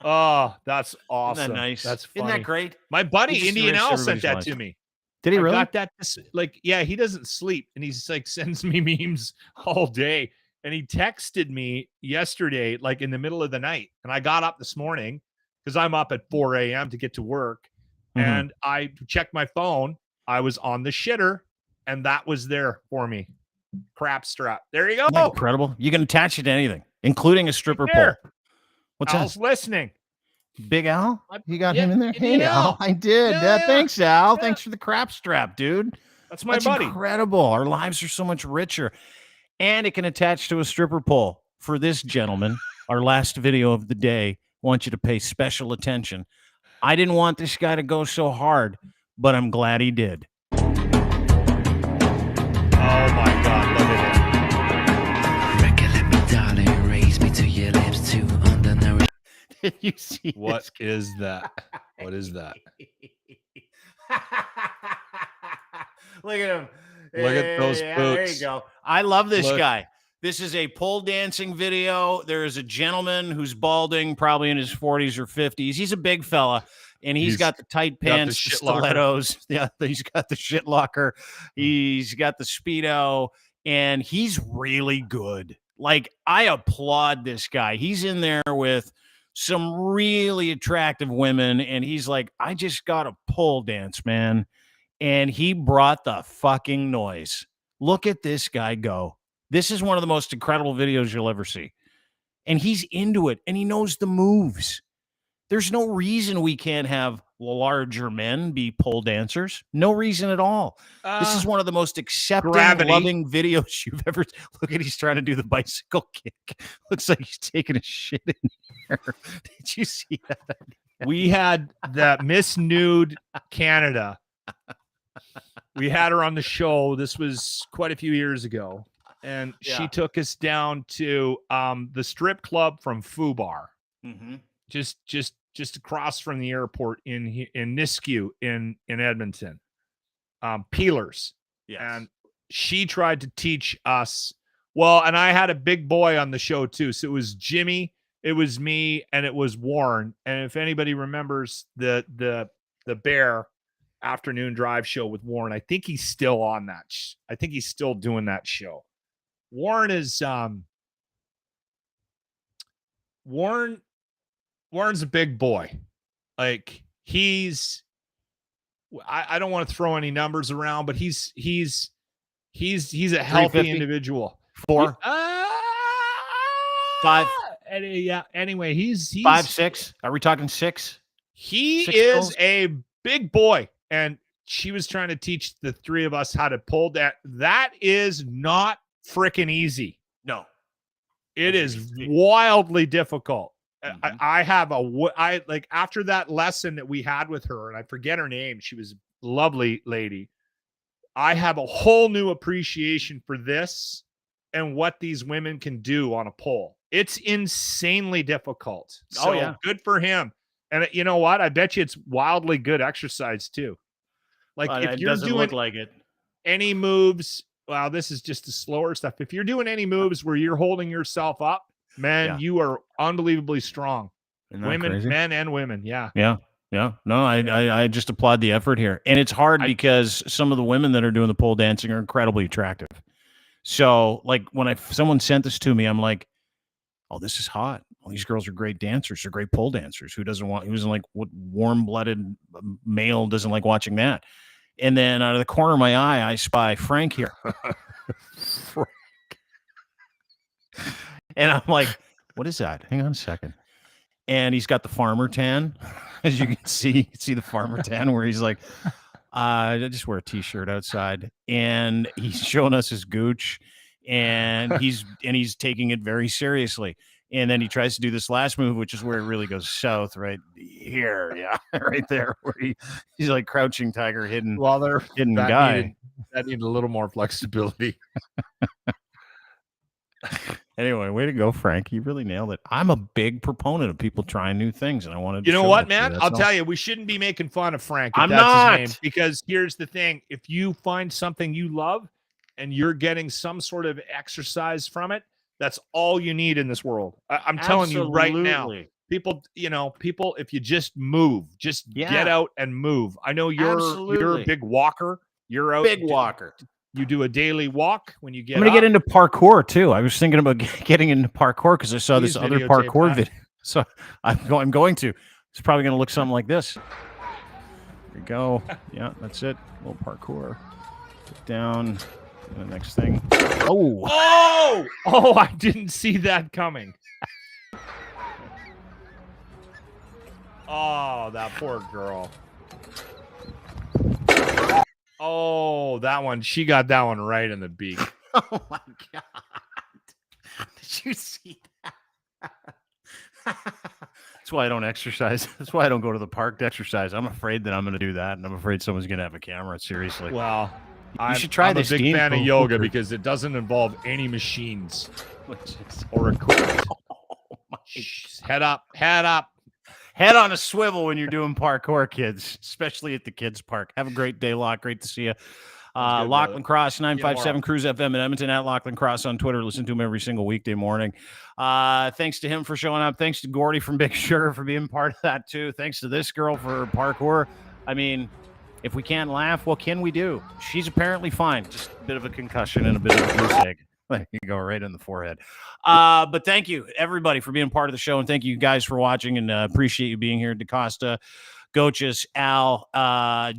Speaker 2: Oh, that's awesome.
Speaker 1: Isn't that nice?
Speaker 2: That's funny.
Speaker 1: Isn't that great?
Speaker 2: My buddy Indian Al sent that to me.
Speaker 1: Did he really?
Speaker 2: I got that. Yeah, he doesn't sleep, and he's like sends me memes all day. And he texted me yesterday, like in the middle of the night. And I got up this morning because I'm up at 4 a.m. to get to work. and I checked my phone. I was on the shitter, and that was there for me. Crap strap. There you go.
Speaker 1: Isn't that incredible. You can attach it to anything, including a stripper pole. What's
Speaker 2: Al's
Speaker 1: that?
Speaker 2: listening.
Speaker 1: Big Al? You got him in there?
Speaker 2: you
Speaker 1: Hey,
Speaker 2: did,
Speaker 1: Al. I did.
Speaker 2: Yeah.
Speaker 1: Thanks, Al. Thanks for the crap strap, dude.
Speaker 2: That's my
Speaker 1: That's
Speaker 2: buddy.
Speaker 1: incredible. Our lives are so much richer. And it can attach to a stripper pole. For this gentleman, our last video of the day, I want you to pay special attention. I didn't want this guy to go so hard, but I'm glad he did.
Speaker 2: Oh my God, look at
Speaker 1: it. Did you see
Speaker 2: what is that? What is that?
Speaker 1: Look at him.
Speaker 2: Look at those boots.
Speaker 1: There you go. I love this guy. This is a pole dancing video. There is a gentleman who's balding, probably in his 40s or 50s. He's a big fella, and he's got the tight pants, the stilettos. Yeah, he's got the shit locker. He's got the Speedo, and he's really good. Like, I applaud this guy. He's in there with some really attractive women, and he's like, I just got a pole dance, man. And he brought the fucking noise. Look at this guy go. This is one of the most incredible videos you'll ever see. And he's into it, and he knows the moves. There's no reason we can't have larger men be pole dancers. No reason at all. This is one of the most accepting, loving videos you've ever. Look at, he's trying to do the bicycle kick. Looks like he's taking a shit in here. Did you see that?
Speaker 2: We had the Miss Nude Canada. We had her on the show. This was quite a few years ago. And she took us down to the strip club from Foo Bar. Just across from the airport in Nisku in Edmonton. Peelers.
Speaker 1: Yes.
Speaker 2: And she tried to teach us. Well, and I had a big boy on the show too. So it was Jimmy, it was me, and it was Warren. And if anybody remembers the Bear afternoon drive show with Warren, I think he's still on that. I think he's still doing that show. Warren is Warren's a big boy. Like, I don't want to throw any numbers around, but he's a healthy individual.
Speaker 1: 4 5
Speaker 2: yeah. Anyway, he's
Speaker 1: 5 6. Are we talking 6?
Speaker 2: He
Speaker 1: 6
Speaker 2: is
Speaker 1: girls?
Speaker 2: a big boy, and she was trying to teach the three of us how to pull that. That is not freaking easy.
Speaker 1: No,
Speaker 2: it is wildly difficult. I have after that lesson that we had with her, and I forget her name. She was a lovely lady. I have a whole new appreciation for this and what these women can do on a pole. It's insanely difficult. So good for him. And you know what? I bet you it's wildly good exercise too. Like, if you're doing any moves, wow, this is just the slower stuff. If you're doing any moves where you're holding yourself up, man, you are unbelievably strong. Women, crazy? Men and women. Yeah.
Speaker 1: Yeah. No, I just applaud the effort here. And it's hard because some of the women that are doing the pole dancing are incredibly attractive. So, like, when someone sent this to me, I'm like, oh, this is hot. Well, these girls are great dancers. They're great pole dancers. Who's like, what warm-blooded male doesn't like watching that? And then out of the corner of my eye, I spy Frank here. Frank. And I'm like, what is that? Hang on a second. And he's got the farmer tan. As you can see the farmer tan where he's like, I just wear a t-shirt outside. And he's showing us his gooch. And he's taking it very seriously. And then he tries to do this last move, which is where it really goes south, right here. Yeah, right there, where he's like crouching tiger, hidden guy.
Speaker 2: That needed a little more flexibility.
Speaker 1: Anyway, way to go, Frank. You really nailed it. I'm a big proponent of people trying new things, and I wanted to.
Speaker 2: You know what, man? I'll tell you, we shouldn't be making fun of Frank.
Speaker 1: I'm not.
Speaker 2: His name, because here's the thing: if you find something you love and you're getting some sort of exercise from it, that's all you need in this world. I'm telling you right now. People, if you just move, get out and move. I know you're a big walker. You're out.
Speaker 1: Big walker.
Speaker 2: You do a daily walk when you get.
Speaker 1: I'm going to get into parkour too. I was thinking about getting into parkour because I saw this other parkour video. So I'm going to. It's probably going to look something like this. we go. Yeah, that's it. A little parkour. Get down. The next thing.
Speaker 2: Oh, I didn't see that coming. Oh, that poor girl. Oh, that one. She got that one right in the beak.
Speaker 1: Oh my God. Did you see that? That's why I don't exercise. That's why I don't go to the park to exercise. I'm afraid that I'm going to do that, and I'm afraid someone's going to have a camera. Seriously.
Speaker 2: Well,
Speaker 1: you should try this.
Speaker 2: I'm a big fan of yoga because it doesn't involve any machines or equipment.
Speaker 1: Oh my.
Speaker 2: Head up.
Speaker 1: Head on a swivel when you're doing parkour, kids, especially at the kids' park. Have a great day, Loch. Great to see you. Lochlin Cross, 957 Cruise FM in Edmonton, at Lochlin Cross on Twitter. Listen to him every single weekday morning. Thanks to him for showing up. Thanks to Gordy from Big Sugar for being part of that, too. Thanks to this girl for parkour. I mean, if we can't laugh, what can we do? She's apparently fine. Just a bit of a concussion and a bit of a goose egg. There you go, right in the forehead. But thank you, everybody, for being part of the show. And thank you guys for watching, and appreciate you being here. DaCosta, Gochis, Al,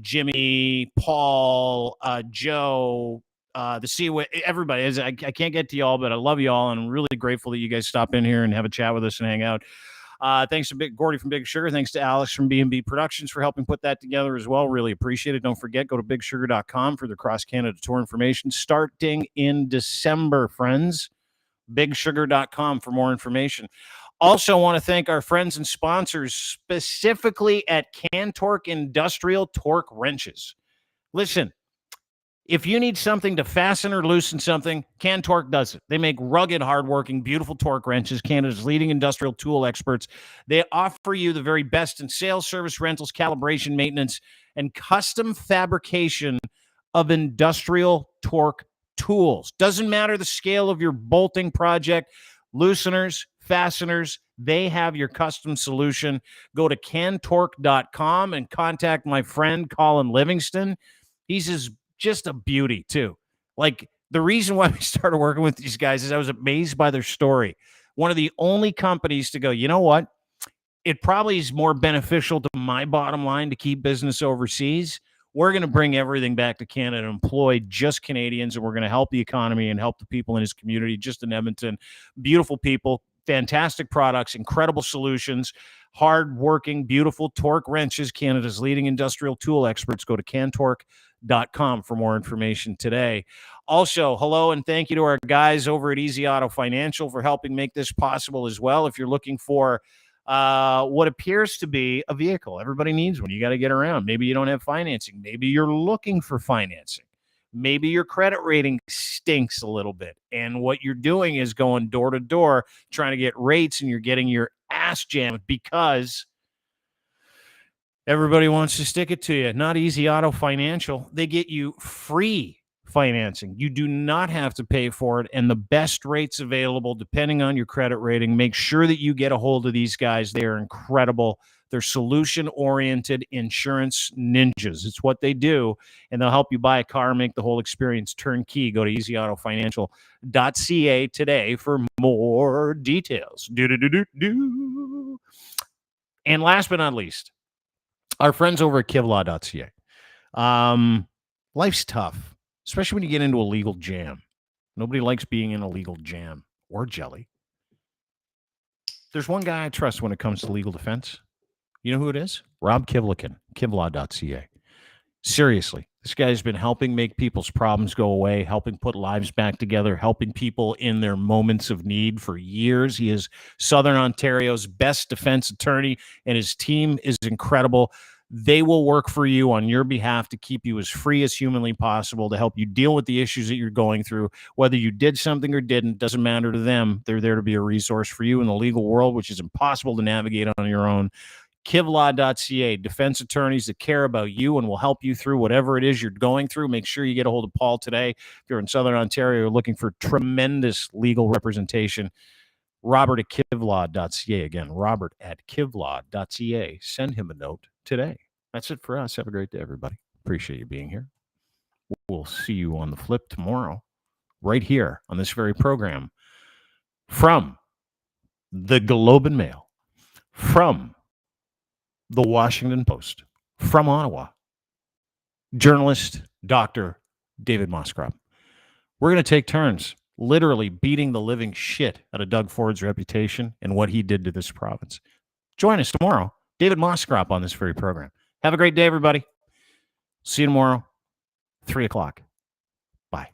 Speaker 1: Jimmy, Paul, Joe, the Seaway, everybody. I can't get to y'all, but I love y'all, and I'm really grateful that you guys stop in here and have a chat with us and hang out. Thanks to Gordy from Big Sugar. Thanks to Alex from B&B Productions for helping put that together as well. Really appreciate it. Don't forget, go to bigsugar.com for the Cross Canada Tour information starting in December, friends. Bigsugar.com for more information. Also want to thank our friends and sponsors, specifically at Cantork Industrial Torque Wrenches. Listen, if you need something to fasten or loosen something, Cantork does it. They make rugged, hardworking, beautiful torque wrenches, Canada's leading industrial tool experts. They offer you the very best in sales, service, rentals, calibration, maintenance, and custom fabrication of industrial torque tools. Doesn't matter the scale of your bolting project, looseners, fasteners, they have your custom solution. Go to cantork.com and contact my friend Colin Livingston. He's just a beauty too. Like, the reason why we started working with these guys is I was amazed by their story. One of the only companies to go, you know what? It probably is more beneficial to my bottom line to keep business overseas. We're going to bring everything back to Canada and employ just Canadians, and we're going to help the economy and help the people in his community, just in Edmonton. Beautiful people, fantastic products, incredible solutions, hard-working, beautiful torque wrenches, Canada's leading industrial tool experts. Go to cantork.com for more information today. Also, hello and thank you to our guys over at Easy Auto Financial for helping make this possible as well. If you're looking for what appears to be a vehicle, everybody needs one. You got to get around. Maybe you don't have financing. Maybe you're looking for financing. Maybe your credit rating stinks a little bit, and what you're doing is going door to door trying to get rates, and you're getting your ass jammed because everybody wants to stick it to you. Not Easy Auto Financial. They get you free financing. You do not have to pay for it, and the best rates available depending on your credit rating. Make sure that you get a hold of these guys. They are incredible. They're solution-oriented insurance ninjas. It's what they do, and they'll help you buy a car, make the whole experience turnkey. Go to easyautofinancial.ca today for more details. And last but not least, our friends over at kivlaw.ca. Life's tough, especially when you get into a legal jam. Nobody likes being in a legal jam or jelly. There's one guy I trust when it comes to legal defense. You know who it is? Rob Kivlikin, kivlaw.ca. Seriously, this guy's been helping make people's problems go away, helping put lives back together, helping people in their moments of need for years. He is Southern Ontario's best defense attorney, and his team is incredible. They will work for you on your behalf to keep you as free as humanly possible, to help you deal with the issues that you're going through. Whether you did something or didn't, doesn't matter to them. They're there to be a resource for you in the legal world, which is impossible to navigate on your own. Kivlaw.ca, defense attorneys that care about you and will help you through whatever it is you're going through. Make sure you get a hold of Paul today. If you're in Southern Ontario, you're looking for tremendous legal representation. Robert at kivlaw.ca. Again, Robert at kivlaw.ca. Send him a note today. That's it for us. Have a great day, everybody. Appreciate you being here. We'll see you on the flip tomorrow, right here on this very program. From the Globe and Mail, from the Washington Post, from Ottawa, journalist, Dr. David Moskrop. We're going to take turns literally beating the living shit out of Doug Ford's reputation and what he did to this province. Join us tomorrow, David Moskrop, on this very program. Have a great day, everybody. See you tomorrow, 3 o'clock. Bye.